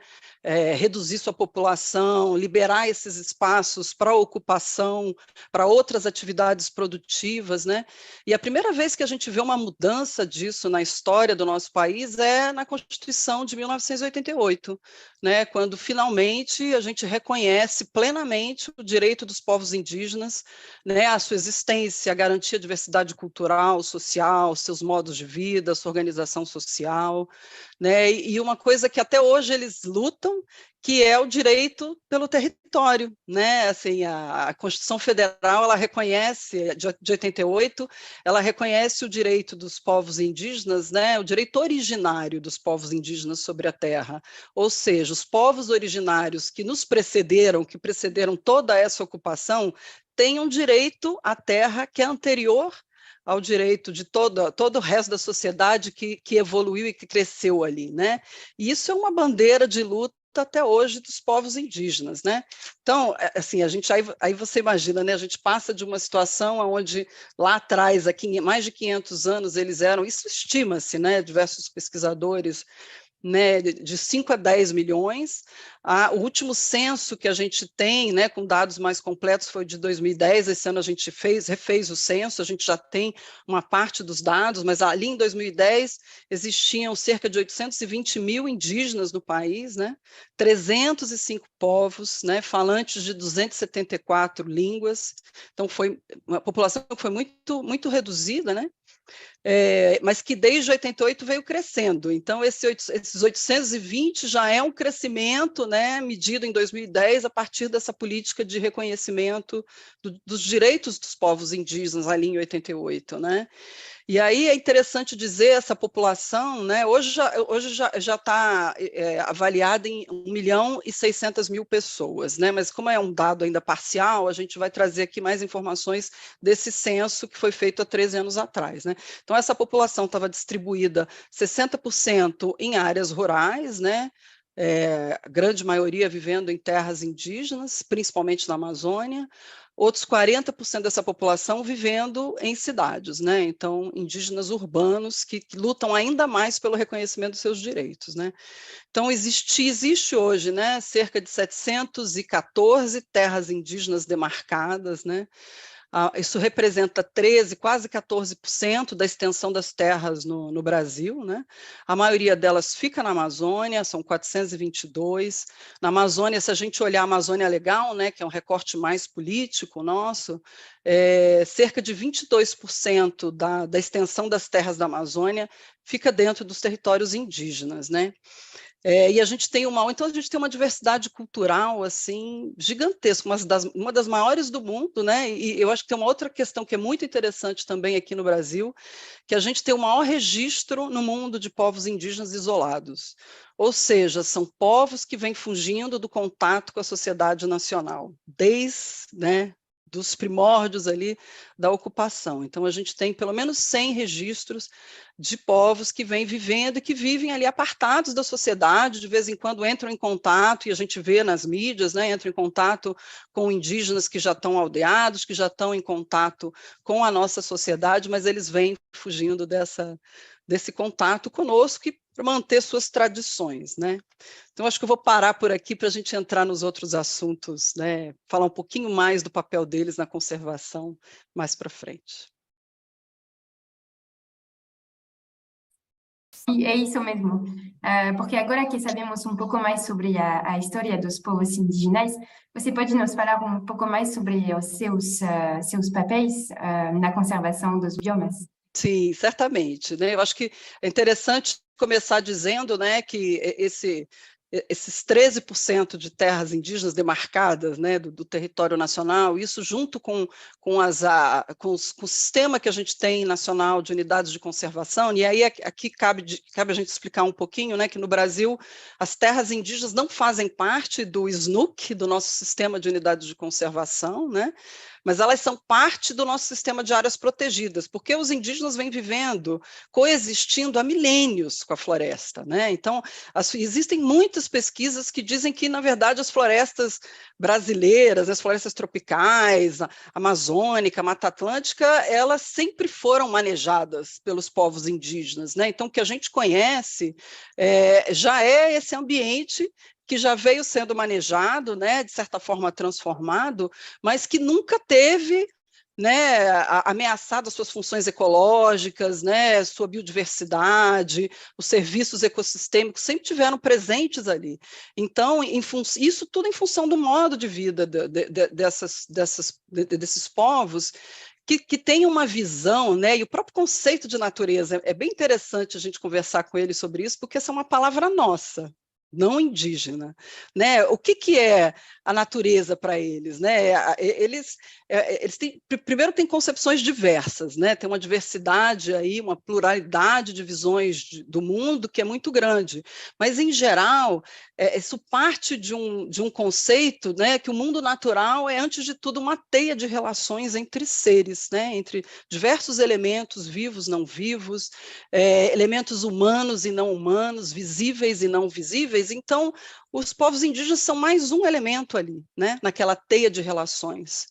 reduzir sua população, liberar esses espaços para ocupação, para outras atividades produtivas. Né? E a primeira vez que a gente vê uma mudança disso na história do nosso país é na Constituição de 1988, né, quando finalmente a gente reconhece plenamente o direito dos povos indígenas, né, à sua existência, a garantia de diversidade cultural, social, seus modos de vida, sua organização social, né, e uma coisa que até hoje eles lutam, que é o direito pelo território, né? Assim, a Constituição Federal, ela reconhece, de 88, ela reconhece o direito dos povos indígenas, né? O direito originário dos povos indígenas sobre a terra, ou seja, os povos originários que nos precederam, que precederam toda essa ocupação, têm um direito à terra que é anterior ao direito de todo o resto da sociedade que evoluiu e que cresceu ali, né? E isso é uma bandeira de luta até hoje dos povos indígenas, né? Então, assim, a gente aí você imagina, né? A gente passa de uma situação onde lá atrás, aqui mais de 500 anos, eles eram, isso estima-se, né? Diversos pesquisadores, né, de 5 a 10 milhões. O último censo que a gente tem, né, com dados mais completos, foi de 2010. Esse ano a gente refez o censo, a gente já tem uma parte dos dados, mas ali em 2010 existiam cerca de 820 mil indígenas no país, né, 305 povos, né, falantes de 274 línguas. Então, foi uma população que foi muito, muito reduzida, né? Mas que desde 88 veio crescendo. Então, esses 820 já é um crescimento, né, medido em 2010 a partir dessa política de reconhecimento dos direitos dos povos indígenas ali em 88. Né? E aí é interessante dizer, essa população, né, hoje já está avaliada em 1.600.000 pessoas, né, mas como é um dado ainda parcial, a gente vai trazer aqui mais informações desse censo que foi feito há 13 anos atrás. Né. Então, essa população estava distribuída 60% em áreas rurais, né, a grande maioria vivendo em terras indígenas, principalmente na Amazônia, outros 40% dessa população vivendo em cidades, né? Então, indígenas urbanos que lutam ainda mais pelo reconhecimento dos seus direitos, né? Então, existe hoje, né, cerca de 714 terras indígenas demarcadas, né? Isso representa 13, quase 14% da extensão das terras no Brasil, né? A maioria delas fica na Amazônia, são 422. Na Amazônia, se a gente olhar a Amazônia Legal, né, que é um recorte mais político nosso, cerca de 22% da extensão das terras da Amazônia fica dentro dos territórios indígenas, né? E a gente tem então a gente tem uma diversidade cultural assim gigantesca, uma das maiores do mundo, né? E eu acho que tem uma outra questão que é muito interessante também aqui no Brasil, que a gente tem o maior registro no mundo de povos indígenas isolados. Ou seja, são povos que vêm fugindo do contato com a sociedade nacional, né, dos primórdios ali da ocupação. Então, a gente tem pelo menos 100 registros de povos que vêm vivendo e que vivem ali apartados da sociedade, de vez em quando entram em contato, e a gente vê nas mídias, né, entram em contato com indígenas que já estão aldeados, que já estão em contato com a nossa sociedade, mas eles vêm fugindo desse contato conosco para manter suas tradições, né? Então, acho que eu vou parar por aqui para a gente entrar nos outros assuntos, né? Falar um pouquinho mais do papel deles na conservação mais para frente. E é isso mesmo, porque agora que sabemos um pouco mais sobre a história dos povos indígenas, você pode nos falar um pouco mais sobre os seus papéis na conservação dos biomas? Sim, certamente, né? Eu acho que é interessante começar dizendo, né, que esses 13% de terras indígenas demarcadas, né, do território nacional, isso junto com o sistema que a gente tem nacional de unidades de conservação, e aí aqui cabe a gente explicar um pouquinho, né, que no Brasil as terras indígenas não fazem parte do SNUC, do nosso sistema de unidades de conservação, né, mas elas são parte do nosso sistema de áreas protegidas, porque os indígenas vêm vivendo, coexistindo há milênios com a floresta, né? Então, existem muitas pesquisas que dizem que, na verdade, as florestas brasileiras, as florestas tropicais, a amazônica, a Mata Atlântica, elas sempre foram manejadas pelos povos indígenas, né? Então, o que a gente conhece já é esse ambiente que já veio sendo manejado, né, de certa forma transformado, mas que nunca teve, né, ameaçado as suas funções ecológicas, né, sua biodiversidade, os serviços ecossistêmicos sempre tiveram presentes ali. Então, isso tudo em função do modo de vida desses povos, que tem uma visão, né, e o próprio conceito de natureza, é bem interessante a gente conversar com eles sobre isso, porque essa é uma palavra nossa, não indígena, né? O que é a natureza para eles, né? Eles primeiro têm concepções diversas, né? Tem uma diversidade aí, uma pluralidade de visões do mundo que é muito grande, mas em geral isso parte de um conceito, né? Que o mundo natural é antes de tudo uma teia de relações entre seres, né? Entre diversos elementos vivos, não vivos, elementos humanos e não humanos, visíveis e não visíveis. Então, os povos indígenas são mais um elemento ali, né, naquela teia de relações.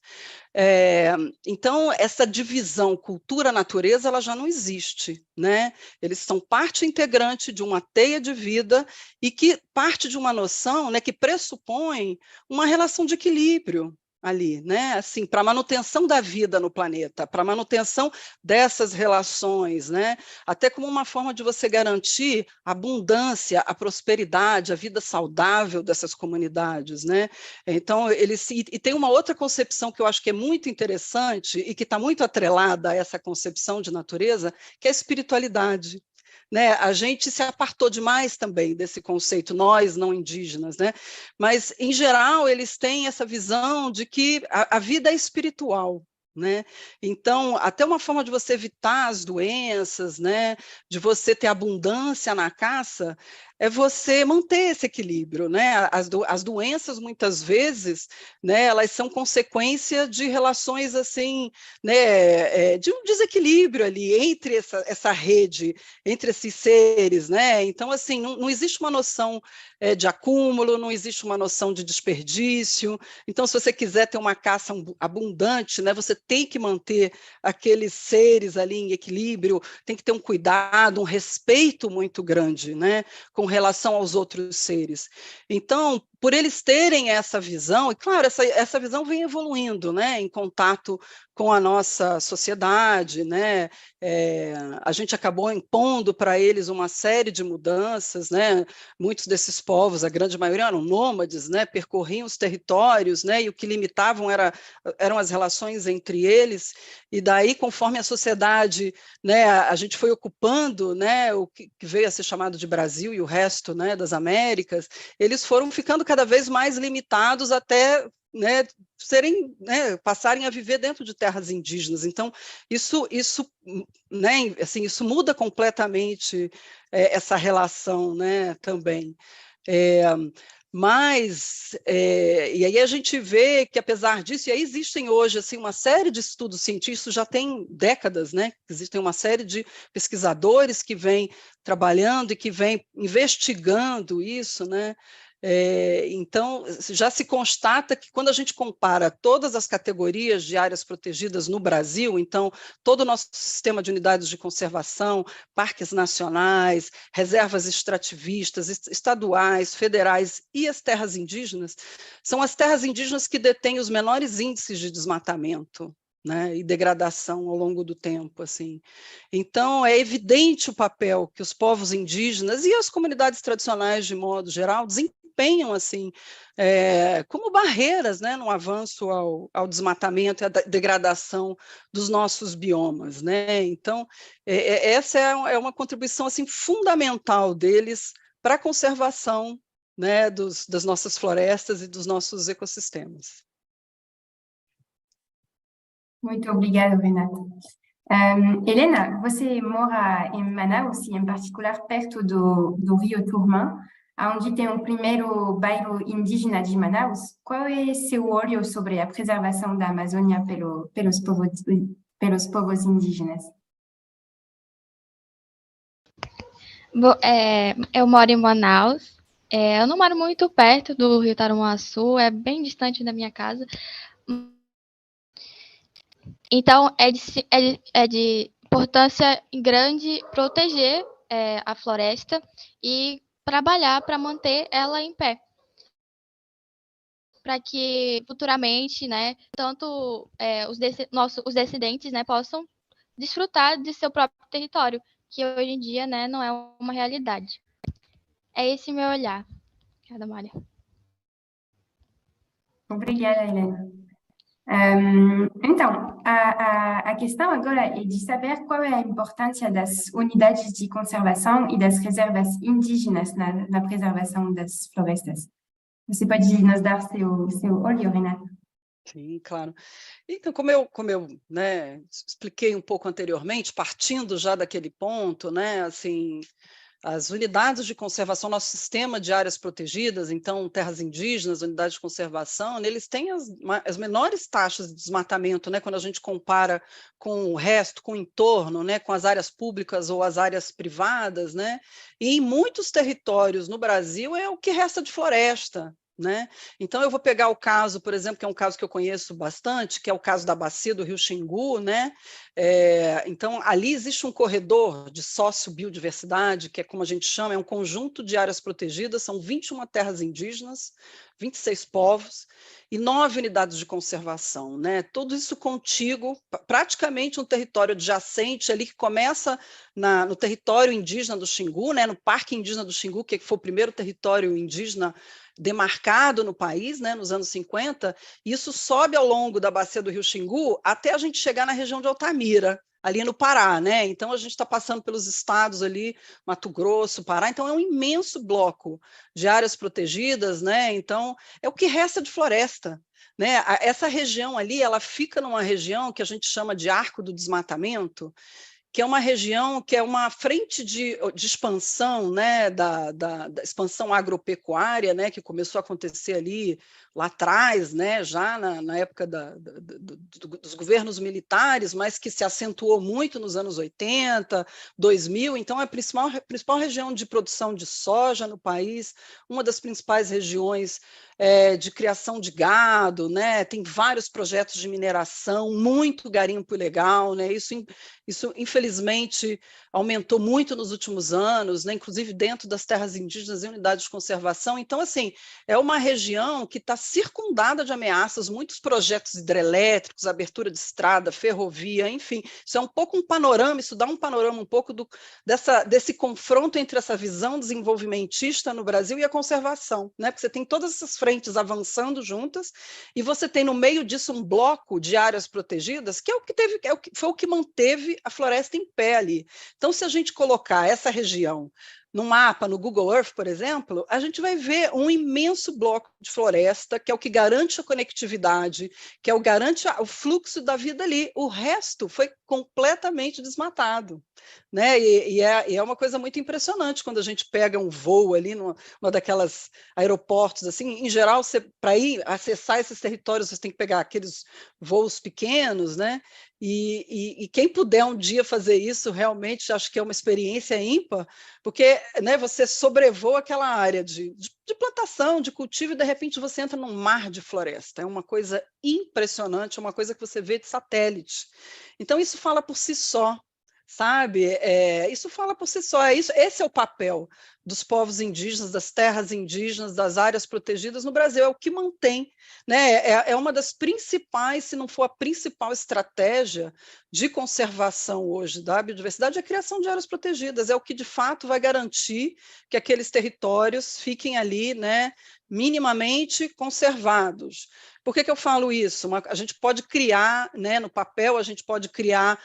Então, essa divisão cultura-natureza, ela já não existe, né? Eles são parte integrante de uma teia de vida e que parte de uma noção, né, que pressupõe uma relação de equilíbrio ali, né? Assim, para a manutenção da vida no planeta, para a manutenção dessas relações, né? Até como uma forma de você garantir a abundância, a prosperidade, a vida saudável dessas comunidades, né? Então, e tem uma outra concepção que eu acho que é muito interessante e que está muito atrelada a essa concepção de natureza, que é a espiritualidade. Né, a gente se apartou demais também desse conceito, nós não indígenas, né? Mas, em geral, eles têm essa visão de que a vida é espiritual, né? Então, até uma forma de você evitar as doenças, né? De você ter abundância na caça, é você manter esse equilíbrio, né? As doenças, muitas vezes, né, elas são consequência de relações, assim, né, de um desequilíbrio ali entre essa rede, entre esses seres, né? Então, assim, não existe uma noção de acúmulo, não existe uma noção de desperdício. Então, se você quiser ter uma caça abundante, né, você tem que manter aqueles seres ali em equilíbrio, tem que ter um cuidado, um respeito muito grande, né, com relação aos outros seres. Então, por eles terem essa visão, e claro, essa visão vem evoluindo, né, em contato com a nossa sociedade, né, a gente acabou impondo para eles uma série de mudanças, né, muitos desses povos, a grande maioria eram nômades, né, percorriam os territórios, né, e o que limitavam eram as relações entre eles, e daí, conforme a sociedade, né, a gente foi ocupando, né, o que veio a ser chamado de Brasil e o resto, né, das Américas, eles foram ficando cada vez mais limitados até, né, passarem a viver dentro de terras indígenas. Então, isso né, assim, isso muda completamente essa relação, né, também. E aí a gente vê que, apesar disso, e aí existem hoje assim, uma série de estudos científicos, já tem décadas, né? Existem uma série de pesquisadores que vêm trabalhando e que vêm investigando isso, né? Então, já se constata que quando a gente compara todas as categorias de áreas protegidas no Brasil, então, todo o nosso sistema de unidades de conservação, parques nacionais, reservas extrativistas, estaduais, federais e as terras indígenas, são as terras indígenas que detêm os menores índices de desmatamento, né, e degradação ao longo do tempo, assim. Então, é evidente o papel que os povos indígenas e as comunidades tradicionais, de modo geral, desempenham, assim, como barreiras, né, no avanço ao desmatamento e à degradação dos nossos biomas, né? Então, essa é uma contribuição, assim, fundamental deles para a conservação, né, das nossas florestas e dos nossos ecossistemas. Muito obrigada, Renata. Helena, você mora em Manaus, e em particular perto do Rio Turmã, onde tem o primeiro bairro indígena de Manaus. Qual é seu olhar sobre a preservação da Amazônia pelos povos indígenas? Eu moro em Manaus. Eu não moro muito perto do Rio Tarumançu, é bem distante da minha casa. Então, é de importância grande proteger a floresta e trabalhar para manter ela em pé, para que futuramente, né, tanto os descendentes, né, possam desfrutar de seu próprio território, que hoje em dia, né, não é uma realidade. É esse meu olhar. Obrigada, Mária. Obrigada, Helena. Então, a questão agora é de saber qual é a importância das unidades de conservação e das reservas indígenas na preservação das florestas. Você pode nos dar seu olhar, Renata? Sim, claro. Então, como eu né, expliquei um pouco anteriormente, partindo já daquele ponto, né, assim, as unidades de conservação, nosso sistema de áreas protegidas, então, terras indígenas, unidades de conservação, eles têm as menores taxas de desmatamento, né, quando a gente compara com o resto, com o entorno, né, com as áreas públicas ou as áreas privadas, né, e em muitos territórios no Brasil é o que resta de floresta, né? Então, eu vou pegar o caso, por exemplo, que é um caso que eu conheço bastante, que é o caso da bacia do Rio Xingu, né? Então, ali existe um corredor de sociobiodiversidade, que é como a gente chama, é um conjunto de áreas protegidas, são 21 terras indígenas, 26 povos e 9 unidades de conservação, né? Tudo isso contíguo, praticamente um território adjacente ali que começa no território indígena do Xingu, né? No Parque Indígena do Xingu, que foi o primeiro território indígena demarcado no país, né, nos anos 50, isso sobe ao longo da bacia do Rio Xingu até a gente chegar na região de Altamira, ali no Pará, né? Então a gente está passando pelos estados ali, Mato Grosso, Pará, então é um imenso bloco de áreas protegidas, né? Então é o que resta de floresta, né? Essa região ali, ela fica numa região que a gente chama de arco do desmatamento, que é uma região que é uma frente de expansão, né, da expansão agropecuária, né, que começou a acontecer ali lá atrás, né, já na época dos governos militares, mas que se acentuou muito nos anos 80, 2000. Então, é a principal região de produção de soja no país, uma das principais regiões de criação de gado, né? Tem vários projetos de mineração, muito garimpo ilegal, né? Isso infelizmente aumentou muito nos últimos anos, né? Inclusive dentro das terras indígenas e unidades de conservação. Então, assim, é uma região que está circundada de ameaças, muitos projetos hidrelétricos, abertura de estrada, ferrovia, enfim. Isso é um pouco um panorama, isso dá um panorama um pouco desse confronto entre essa visão desenvolvimentista no Brasil e a conservação, né? Porque você tem todas essas frentes avançando juntas, e você tem no meio disso um bloco de áreas protegidas, que foi o que manteve a floresta em pé ali. Então, se a gente colocar essa região no mapa, no Google Earth, por exemplo, a gente vai ver um imenso bloco de floresta, que é o que garante a conectividade, que é o garante o fluxo da vida ali. O resto foi completamente desmatado, né? E é uma coisa muito impressionante quando a gente pega um voo ali numa daquelas aeroportos, assim, em geral, para ir acessar esses territórios, você tem que pegar aqueles voos pequenos, né? E quem puder um dia fazer isso, realmente acho que é uma experiência ímpar, porque, né, você sobrevoa aquela área de plantação, de cultivo, e de repente você entra num mar de floresta. É uma coisa impressionante, é uma coisa que você vê de satélite. Então, isso fala por si só, sabe? Isso fala por si só. Esse é o papel dos povos indígenas, das terras indígenas, das áreas protegidas no Brasil, é o que mantém, né? É uma das principais, se não for a principal estratégia de conservação hoje da biodiversidade, é a criação de áreas protegidas, é o que de fato vai garantir que aqueles territórios fiquem ali, né, minimamente conservados. Por que eu falo isso? A gente pode criar, né, no papel, a gente pode criar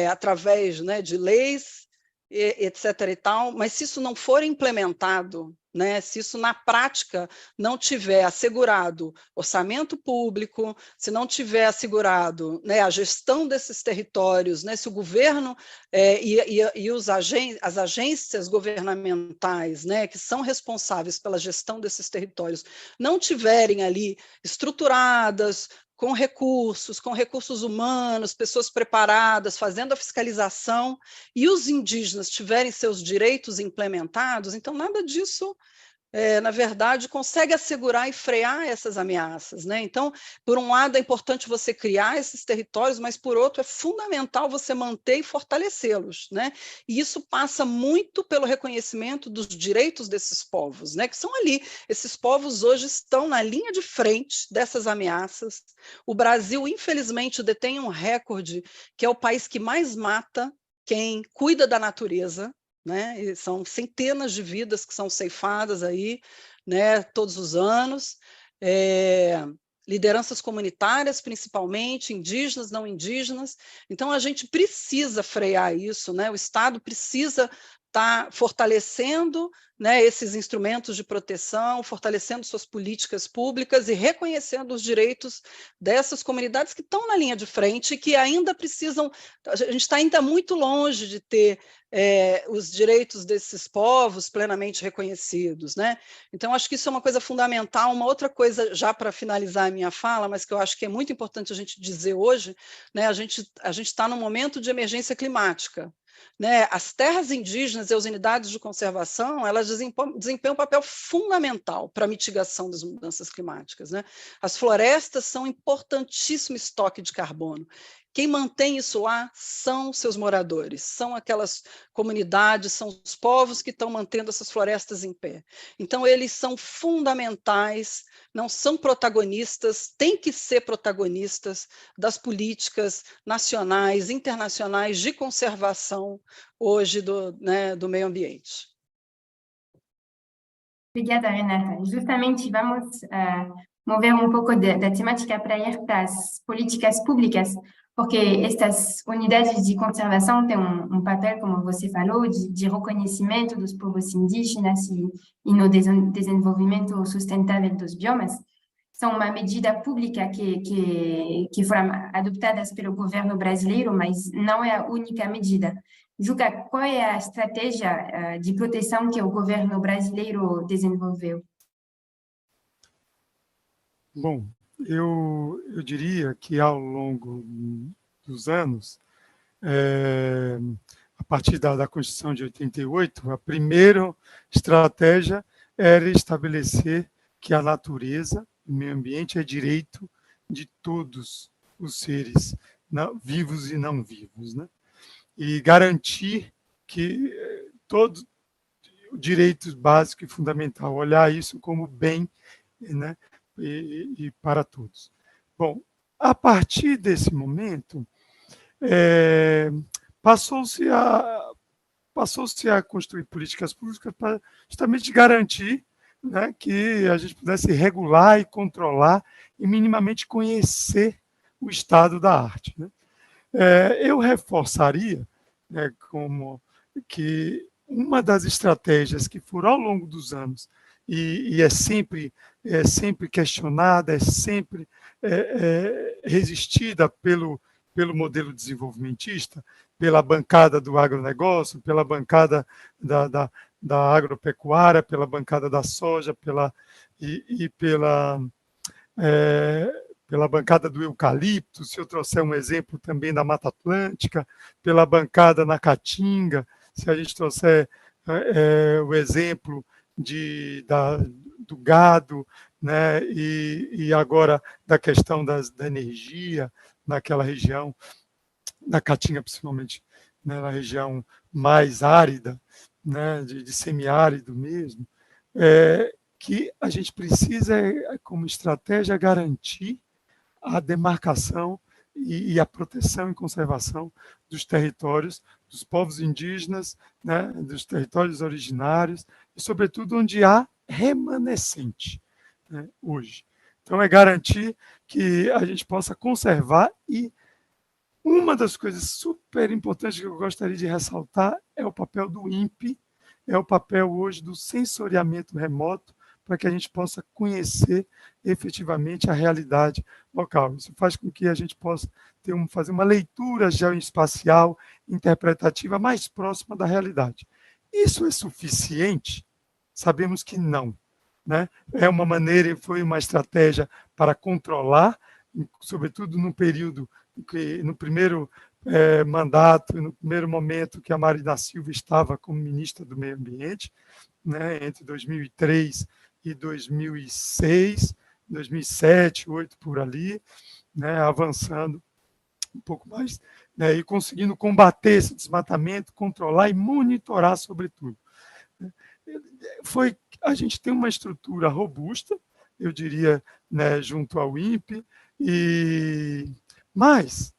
através, né, de leis, etc. e tal, mas se isso não for implementado, né, se isso na prática não tiver assegurado orçamento público, se não tiver assegurado, né, a gestão desses territórios, né, se o governo e as agências governamentais, né, que são responsáveis pela gestão desses territórios, não tiverem ali estruturadas, com recursos humanos, pessoas preparadas, fazendo a fiscalização, e os indígenas tiverem seus direitos implementados, então nada disso, na verdade, consegue assegurar e frear essas ameaças, né? Então, por um lado, é importante você criar esses territórios, mas, por outro, é fundamental você manter e fortalecê-los, né? E isso passa muito pelo reconhecimento dos direitos desses povos, né? Que são ali. Esses povos hoje estão na linha de frente dessas ameaças. O Brasil, infelizmente, detém um recorde, que é o país que mais mata quem cuida da natureza, né? E são centenas de vidas que são ceifadas aí, né, todos os anos, lideranças comunitárias, principalmente, indígenas, não indígenas. Então, a gente precisa frear isso, né? O Estado precisa estar fortalecendo, né, esses instrumentos de proteção, fortalecendo suas políticas públicas e reconhecendo os direitos dessas comunidades que estão na linha de frente e que ainda precisam. A gente está ainda muito longe de ter os direitos desses povos plenamente reconhecidos, né? Então, acho que isso é uma coisa fundamental. Uma outra coisa, já para finalizar a minha fala, mas que eu acho que é muito importante a gente dizer hoje, né? A gente está num momento de emergência climática, né? As terras indígenas e as unidades de conservação, elas desempenham um papel fundamental para a mitigação das mudanças climáticas, né? As florestas são um importantíssimo estoque de carbono. Quem mantém isso lá são seus moradores, são aquelas comunidades, são os povos que estão mantendo essas florestas em pé. Então, eles são fundamentais, não são protagonistas, têm que ser protagonistas das políticas nacionais, internacionais de conservação hoje do meio ambiente. Obrigada, Renata. Justamente, vamos mover um pouco da temática para ir para as políticas públicas, porque estas unidades de conservação têm um papel, como você falou, de reconhecimento dos povos indígenas e no desenvolvimento sustentável dos biomas. São uma medida pública que foram adotadas pelo governo brasileiro, mas não é a única medida. Juca, qual é a estratégia de proteção que o governo brasileiro desenvolveu? Bom, eu diria que ao longo dos anos, a partir da Constituição de 88, a primeira estratégia era estabelecer que a natureza, o meio ambiente, é direito de todos os seres vivos e não vivos, né? E garantir que todo o direito básico e fundamental, olhar isso como bem, né? E para todos. Bom, a partir desse momento, passou-se a construir políticas públicas para justamente garantir, né, que a gente pudesse regular e controlar e minimamente conhecer o estado da arte, né? Eu reforçaria, né, como que uma das estratégias que foram ao longo dos anos e é sempre questionada, é sempre resistida pelo modelo desenvolvimentista, pela bancada do agronegócio, pela bancada da agropecuária, pela bancada da soja, pela bancada do eucalipto, se eu trouxer um exemplo também da Mata Atlântica, pela bancada na Caatinga, se a gente trouxer o exemplo do gado, né, e agora da questão da energia naquela região, na Caatinga principalmente, né, na região mais árida, né, de semiárido mesmo, que a gente precisa, como estratégia, garantir a demarcação e a proteção e conservação dos territórios, dos povos indígenas, né, dos territórios originários, e, sobretudo, onde há remanescente, né, hoje. Então, é garantir que a gente possa conservar, e uma das coisas super importantes que eu gostaria de ressaltar é o papel do INPE, é o papel hoje do sensoriamento remoto, para que a gente possa conhecer efetivamente a realidade local. Isso faz com que a gente possa fazer uma leitura geoespacial interpretativa mais próxima da realidade. Isso é suficiente? Sabemos que não, né? É uma maneira, foi uma estratégia para controlar, sobretudo no período, no primeiro mandato, no primeiro momento que a Marina Silva estava como ministra do Meio Ambiente, né, entre 2003 e 2006, 2007, 2008, por ali, né, avançando um pouco mais, né, e conseguindo combater esse desmatamento, controlar e monitorar, sobretudo. A gente tem uma estrutura robusta, eu diria, né, junto ao INPE, mas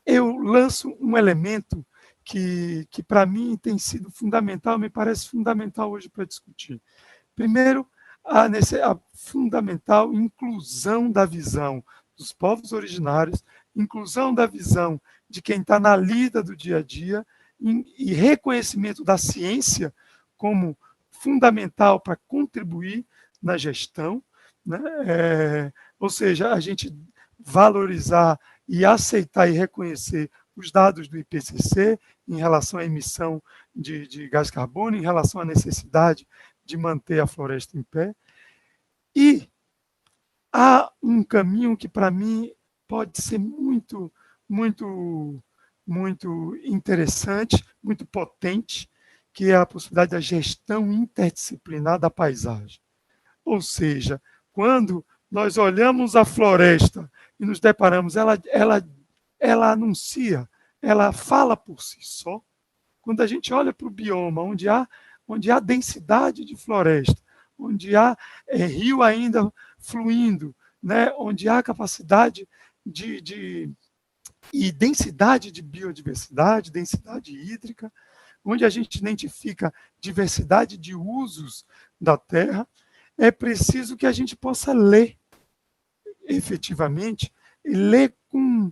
eu lanço um elemento que para mim tem sido fundamental, me parece fundamental hoje para discutir. Primeiro, a fundamental inclusão da visão dos povos originários, inclusão da visão de quem está na lida do dia a dia e reconhecimento da ciência como fundamental para contribuir na gestão, né? Ou seja, a gente valorizar e aceitar e reconhecer os dados do IPCC em relação à emissão de gás carbono, em relação à necessidade de manter a floresta em pé. E há um caminho que, para mim, pode ser muito, muito, muito interessante, muito potente, que é a possibilidade da gestão interdisciplinar da paisagem. Ou seja, quando nós olhamos a floresta e nos deparamos, ela anuncia, ela fala por si só. Quando a gente olha para o bioma, onde há densidade de floresta, onde há rio ainda fluindo, né, onde há capacidade e densidade de biodiversidade, densidade hídrica, onde a gente identifica diversidade de usos da terra, é preciso que a gente possa ler efetivamente, e ler com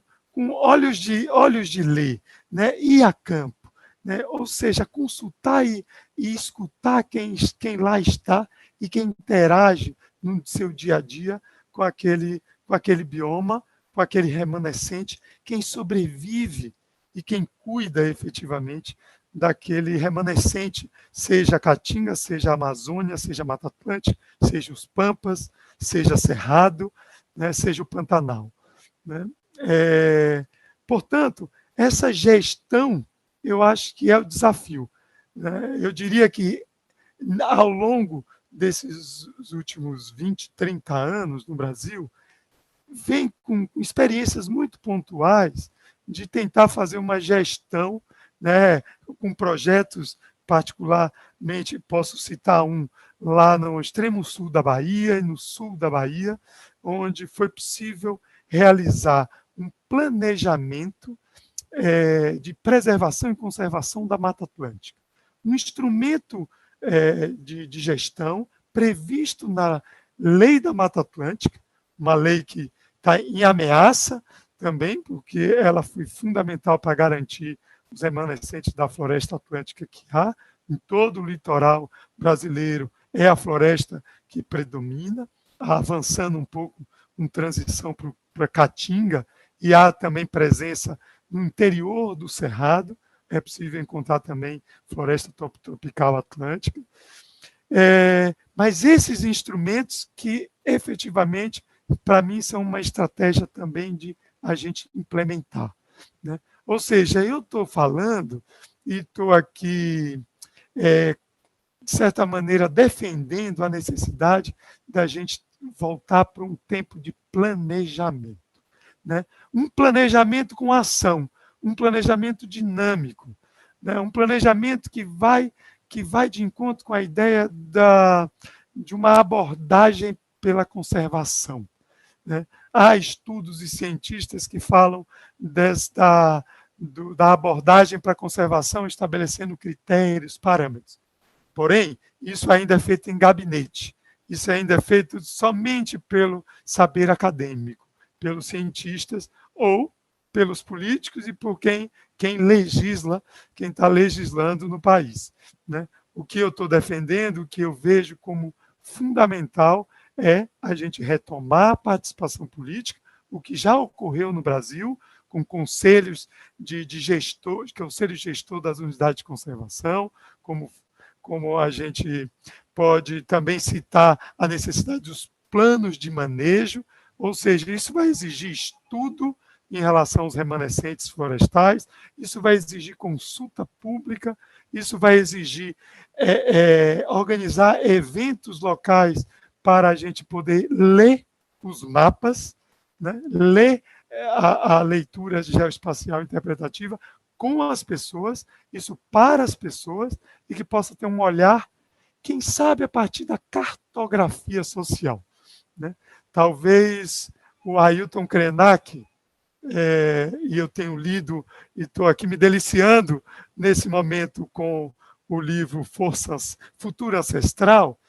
olhos de ler, né? Ir a campo, né? Ou seja, consultar e escutar quem lá está e quem interage no seu dia a dia com aquele bioma, com aquele remanescente, quem sobrevive e quem cuida efetivamente daquele remanescente, seja a Caatinga, seja a Amazônia, seja a Mata Atlântica, seja os Pampas, seja Cerrado, né, seja o Pantanal. Né? Portanto, essa gestão, eu acho que é o desafio. Né? Eu diria que, ao longo desses últimos 20, 30 anos no Brasil, vem com experiências muito pontuais de tentar fazer uma gestão, né, com projetos, particularmente, posso citar um lá no extremo sul da Bahia e no sul da Bahia, onde foi possível realizar um planejamento de preservação e conservação da Mata Atlântica. Um instrumento de gestão previsto na Lei da Mata Atlântica, uma lei que está em ameaça também, porque ela foi fundamental para garantir os remanescentes da floresta atlântica que há em todo o litoral brasileiro, é a floresta que predomina, avançando um pouco em transição para a Caatinga, e há também presença no interior do Cerrado, é possível encontrar também floresta tropical atlântica. Mas esses instrumentos que, efetivamente, para mim, são uma estratégia também de a gente implementar. Né? Ou seja, eu estou falando e estou aqui, de certa maneira, defendendo a necessidade da gente voltar para um tempo de planejamento. Né? Um planejamento com ação, um planejamento dinâmico, né? Um planejamento que vai de encontro com a ideia de uma abordagem pela conservação. Né? Há estudos e cientistas que falam da abordagem para a conservação estabelecendo critérios, parâmetros. Porém, isso ainda é feito em gabinete, isso ainda é feito somente pelo saber acadêmico, pelos cientistas ou pelos políticos e por quem legisla, quem está legislando no país. Né? O que eu estou defendendo, o que eu vejo como fundamental é a gente retomar a participação política, o que já ocorreu no Brasil, com conselhos de gestor, conselho gestor das unidades de conservação, como a gente pode também citar a necessidade dos planos de manejo, ou seja, isso vai exigir estudo em relação aos remanescentes florestais, isso vai exigir consulta pública, isso vai exigir organizar eventos locais para a gente poder ler os mapas, né? Ler a leitura geoespacial interpretativa com as pessoas, isso para as pessoas, e que possa ter um olhar, quem sabe, a partir da cartografia social. Né? Talvez o Ailton Krenak, e eu tenho lido e estou aqui me deliciando nesse momento com o livro Futuro Ancestral,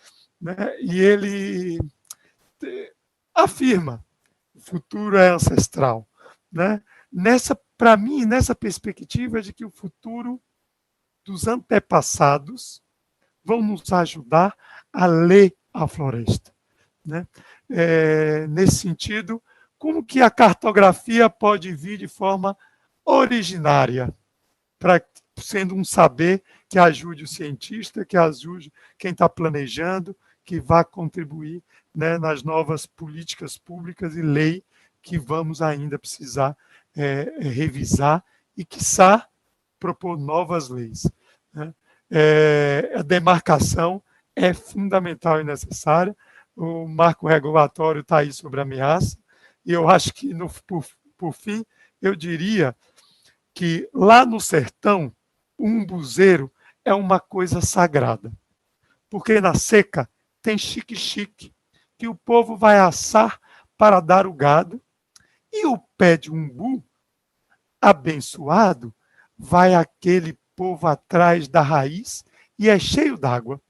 né? E ele afirma que o futuro é ancestral. Né? Para mim, nessa perspectiva de que o futuro dos antepassados vão nos ajudar a ler a floresta. Né? Nesse sentido, como que a cartografia pode vir de forma originária, sendo um saber que ajude o cientista, que ajude quem está planejando, que vá contribuir, né, nas novas políticas públicas e lei que vamos ainda precisar revisar e, quiçá, propor novas leis. Né? A demarcação é fundamental e necessária. O marco regulatório está aí sobre ameaça, e eu acho que, por fim, eu diria que lá no sertão, o umbuzeiro é uma coisa sagrada, porque na seca tem xique-xique, que o povo vai assar para dar o gado, e o pé de umbu, abençoado, vai aquele povo atrás da raiz e é cheio d'água.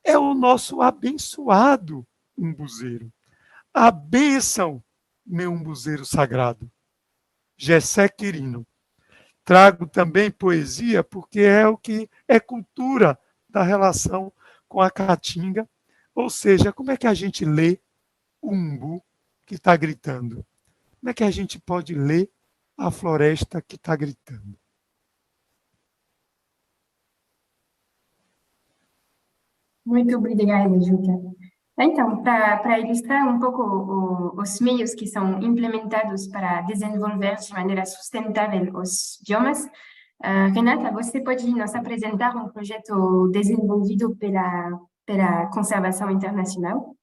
É o nosso abençoado umbuzeiro. A bênção, meu umbuzeiro sagrado. Gessé Quirino. Trago também poesia, porque é o que é cultura da relação com a caatinga. Ou seja, como é que a gente lê o umbu que está gritando? Como é que a gente pode ler a floresta que está gritando? Muito obrigada, Júlia. Então, para ilustrar um pouco os meios que são implementados para desenvolver de maneira sustentável os biomas, Renata, você pode nos apresentar um projeto desenvolvido pela Conservação Internacional?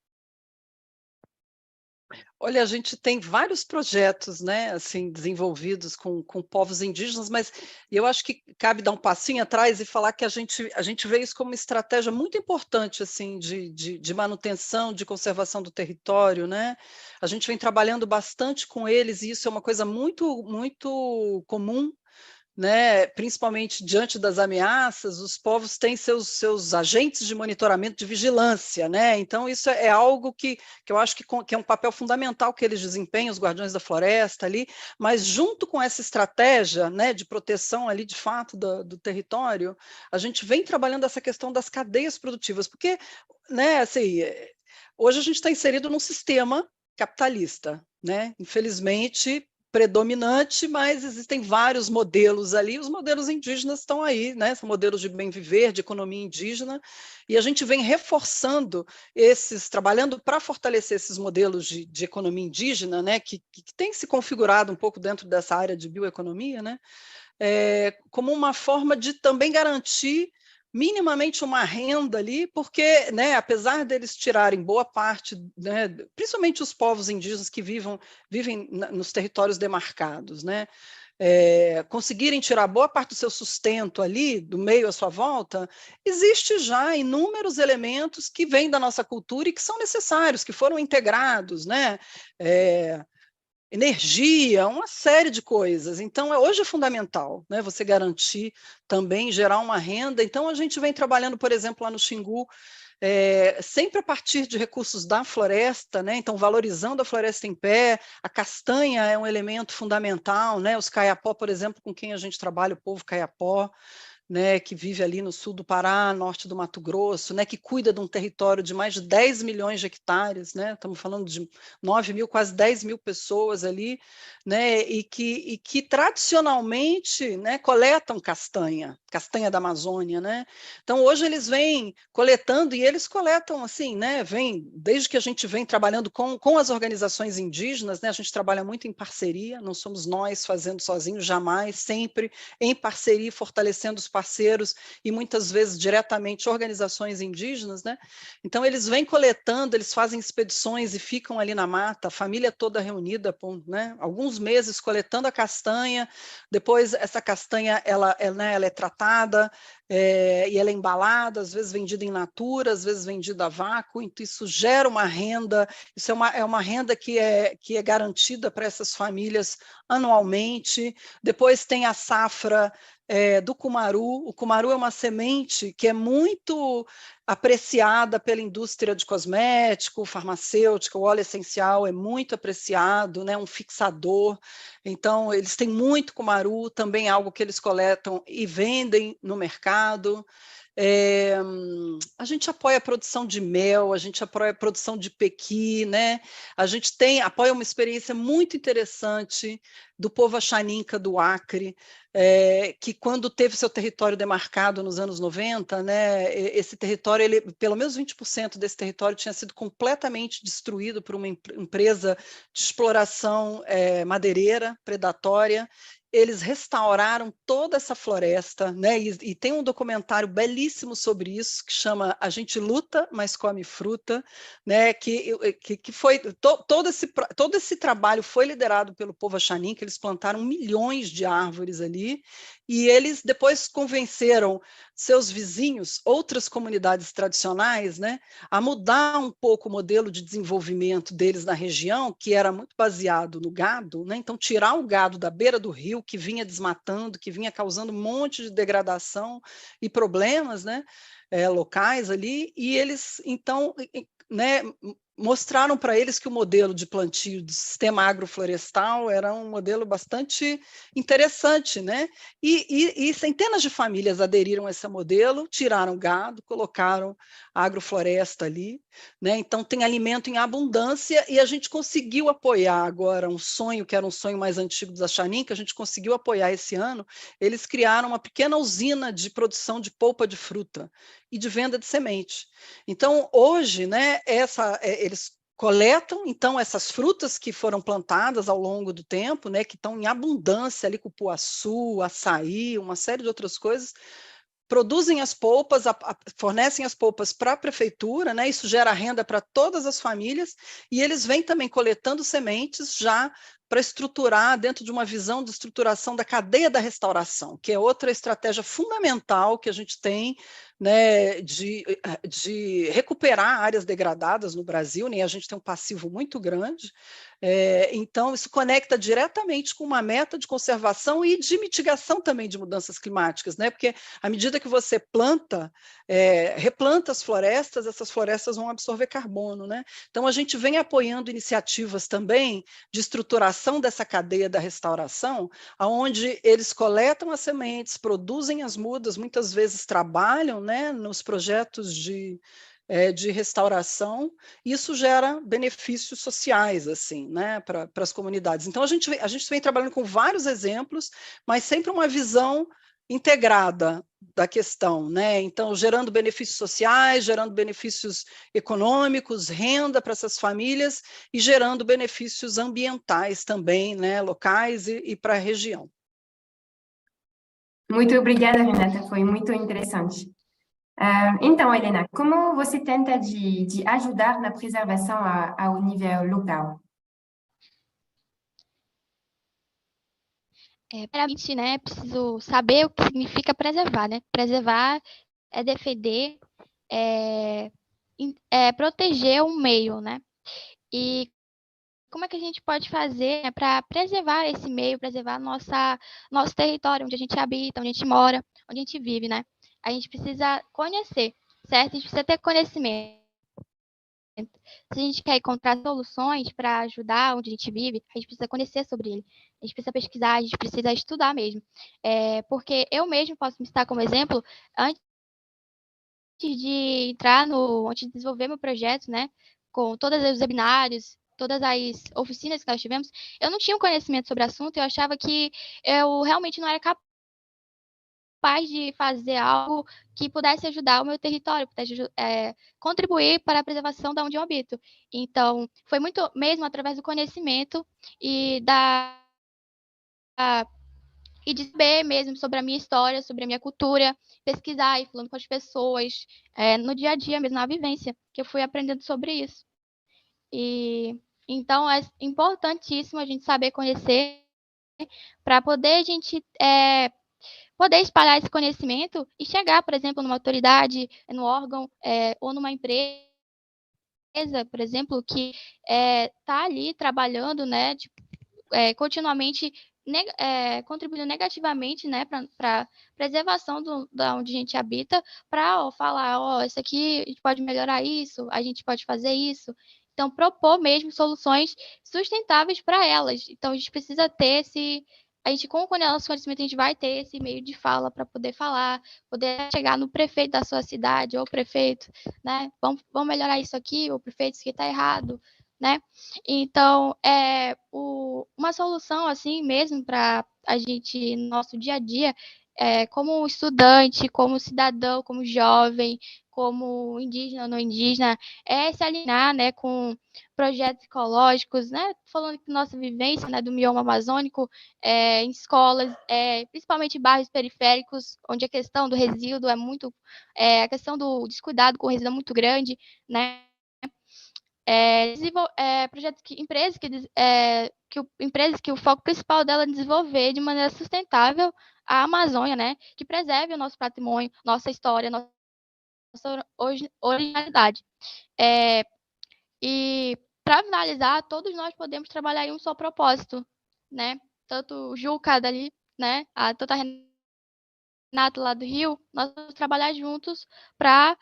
Olha, a gente tem vários projetos, né, assim, desenvolvidos com povos indígenas, mas eu acho que cabe dar um passinho atrás e falar que a gente vê isso como uma estratégia muito importante, assim, de manutenção, de conservação do território, né? A gente vem trabalhando bastante com eles e isso é uma coisa muito, muito comum, né, principalmente diante das ameaças, os povos têm seus agentes de monitoramento, de vigilância, né? Então isso é algo que eu acho que é um papel fundamental que eles desempenham, os guardiões da floresta ali, mas junto com essa estratégia, né, de proteção ali de fato do território, a gente vem trabalhando essa questão das cadeias produtivas, porque, né, assim, hoje a gente está inserido num sistema capitalista, né? Infelizmente predominante, mas existem vários modelos ali, os modelos indígenas estão aí, né? São modelos de bem viver, de economia indígena, e a gente vem reforçando trabalhando para fortalecer esses modelos de economia indígena, né? Que tem se configurado um pouco dentro dessa área de bioeconomia, né? Como uma forma de também garantir minimamente uma renda ali, porque, né, apesar deles tirarem boa parte, né, principalmente os povos indígenas que vivem nos territórios demarcados, né, conseguirem tirar boa parte do seu sustento ali, do meio à sua volta, existe já inúmeros elementos que vêm da nossa cultura e que são necessários, que foram integrados, né, energia, uma série de coisas. Então, hoje é fundamental, né, você garantir também, gerar uma renda. Então, a gente vem trabalhando, por exemplo, lá no Xingu, sempre a partir de recursos da floresta, né, então valorizando a floresta em pé, a castanha é um elemento fundamental, né, os caiapó, por exemplo, com quem a gente trabalha, o povo caiapó, né, que vive ali no sul do Pará, norte do Mato Grosso, né, que cuida de um território de mais de 10 milhões de hectares, né, estamos falando de 9 mil, quase 10 mil pessoas ali, né, e que tradicionalmente, né, coletam castanha da Amazônia, né. Então hoje eles vêm coletando e eles coletam assim, né, desde que a gente vem trabalhando com as organizações indígenas, né, a gente trabalha muito em parceria, não somos nós fazendo sozinhos, jamais, sempre em parceria, fortalecendo os parceiros e muitas vezes diretamente organizações indígenas, né? Então eles vêm coletando, eles fazem expedições e ficam ali na mata, a família toda reunida, né? Alguns meses coletando a castanha, depois essa castanha ela é tratada, e ela é embalada, às vezes vendida in natura, às vezes vendida a vácuo, então isso gera uma renda, isso é uma renda que é garantida para essas famílias anualmente. Depois tem a safra do cumaru. O cumaru é uma semente que é muito apreciada pela indústria de cosmético, farmacêutica, o óleo essencial é muito apreciado, né, um fixador. Então, eles têm muito cumaru, também algo que eles coletam e vendem no mercado. A gente apoia a produção de mel, a gente apoia a produção de pequi, né? A gente apoia uma experiência muito interessante do povo Axaninca do Acre, que quando teve seu território demarcado nos anos 90, né, esse território, pelo menos 20% desse território tinha sido completamente destruído por uma empresa de exploração madeireira, predatória. Eles restauraram toda essa floresta, né? E tem um documentário belíssimo sobre isso, que chama A Gente Luta, Mas Come Fruta, né? Que foi todo esse trabalho foi liderado pelo povo Axanin, que eles plantaram milhões de árvores ali, e eles depois convenceram seus vizinhos, outras comunidades tradicionais, né, a mudar um pouco o modelo de desenvolvimento deles na região, que era muito baseado no gado, né? Então tirar o gado da beira do rio, que vinha desmatando, que vinha causando um monte de degradação e problemas, né, locais ali, e eles, então, né, mostraram para eles que o modelo de plantio do sistema agroflorestal era um modelo bastante interessante, né? E centenas de famílias aderiram a esse modelo, tiraram gado, colocaram agrofloresta ali, né? Então tem alimento em abundância e a gente conseguiu apoiar agora um sonho que era um sonho mais antigo dos Axanin, que a gente conseguiu apoiar esse ano. Eles criaram uma pequena usina de produção de polpa de fruta e de venda de semente. Então, hoje, né, eles coletam, então, essas frutas que foram plantadas ao longo do tempo, né, que estão em abundância ali, cupuaçu, açaí, uma série de outras coisas, produzem as polpas, fornecem as polpas para a prefeitura, né, isso gera renda para todas as famílias, e eles vêm também coletando sementes já para estruturar dentro de uma visão de estruturação da cadeia da restauração, que é outra estratégia fundamental que a gente tem, né, de recuperar áreas degradadas no Brasil, né, a gente tem um passivo muito grande, então isso conecta diretamente com uma meta de conservação e de mitigação também de mudanças climáticas, né, porque à medida que você replanta as florestas, essas florestas vão absorver carbono, né, então a gente vem apoiando iniciativas também de estruturação dessa cadeia da restauração, onde eles coletam as sementes, produzem as mudas, muitas vezes trabalham, né, nos projetos de restauração, isso gera benefícios sociais, assim, né, para as comunidades. Então, a gente vem trabalhando com vários exemplos, mas sempre uma visão integrada da questão, né? Então, gerando benefícios sociais, gerando benefícios econômicos, renda para essas famílias e gerando benefícios ambientais também, né, locais e para a região. Muito obrigada, Renata, foi muito interessante. Então, Helena, como você tenta de ajudar na preservação ao nível local? Primeiramente, né, é preciso saber o que significa preservar, né? Preservar é defender, proteger o meio, né? E como é que a gente pode fazer, né, para preservar esse meio, preservar nosso território, onde a gente habita, onde a gente mora, onde a gente vive, né? A gente precisa conhecer, certo? A gente precisa ter conhecimento. Se a gente quer encontrar soluções para ajudar onde a gente vive, a gente precisa conhecer sobre ele. A gente precisa pesquisar, a gente precisa estudar mesmo. Porque eu mesmo posso me citar como exemplo, antes de desenvolver meu projeto, né, com todos os webinários, todas as oficinas que nós tivemos, eu não tinha um conhecimento sobre o assunto, eu achava que eu realmente não era capaz de fazer algo que pudesse ajudar o meu território, pudesse contribuir para a preservação da onde eu habito. Então, foi muito mesmo através do conhecimento e de saber mesmo sobre a minha história, sobre a minha cultura, pesquisar e falando com as pessoas, no dia a dia mesmo, na vivência, que eu fui aprendendo sobre isso. E então é importantíssimo a gente saber conhecer para poder a gente poder espalhar esse conhecimento e chegar, por exemplo, numa autoridade, no órgão ou numa empresa, por exemplo, que está ali trabalhando, né, continuamente contribuindo negativamente, né, para a preservação da onde a gente habita, para falar, isso aqui a gente pode melhorar isso, a gente pode fazer isso. Então, propor mesmo soluções sustentáveis para elas. Então, a gente precisa ter com o nosso conhecimento, a gente vai ter esse meio de fala para poder falar, poder chegar no prefeito da sua cidade, ou prefeito, né? Vamos melhorar isso aqui, o prefeito, isso aqui está errado, né? Então, uma solução assim mesmo para a gente, no nosso dia a dia, como estudante, como cidadão, como jovem, como indígena ou não indígena, se alinhar, né, com projetos ecológicos, né, falando da nossa vivência, né, do bioma amazônico, em escolas, principalmente em bairros periféricos, onde a questão do resíduo a questão do descuidado com o resíduo é muito grande, né, projetos empresas que o foco principal dela é desenvolver de maneira sustentável a Amazônia, né, que preserve o nosso patrimônio, nossa história, nossa originalidade. E para finalizar, todos nós podemos trabalhar em um só propósito, né? Tanto o Juca dali, né? Tanto a Renata lá do Rio, nós vamos trabalhar juntos para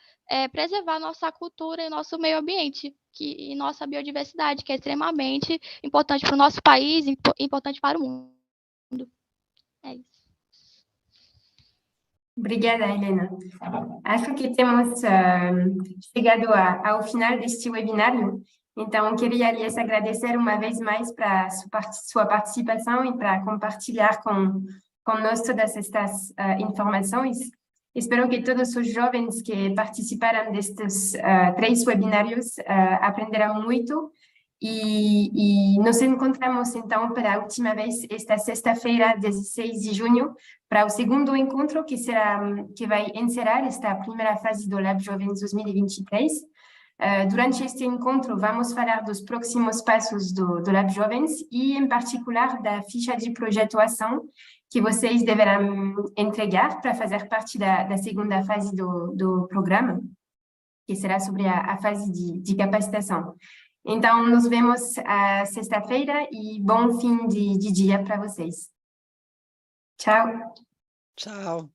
preservar nossa cultura e nosso meio ambiente e nossa biodiversidade, que é extremamente importante para o nosso país, importante para o mundo. É isso. Obrigada, Helena. Acho que temos chegado ao final deste webinário, então queria lhes agradecer uma vez mais para sua participação e para compartilhar conosco todas estas informações. Espero que todos os jovens que participaram destes 3 webinários aprenderam muito e nos encontramos então pela última vez esta sexta-feira, 16 de junho, para o segundo encontro que vai encerrar esta primeira fase do Lab Jovens 2023. Durante este encontro, vamos falar dos próximos passos do Lab Jovens e, em particular, da ficha de projeto-ação que vocês deverão entregar para fazer parte da segunda fase do programa, que será sobre a fase de capacitação. Então, nos vemos sexta-feira e bom fim de dia para vocês. Tchau. Tchau.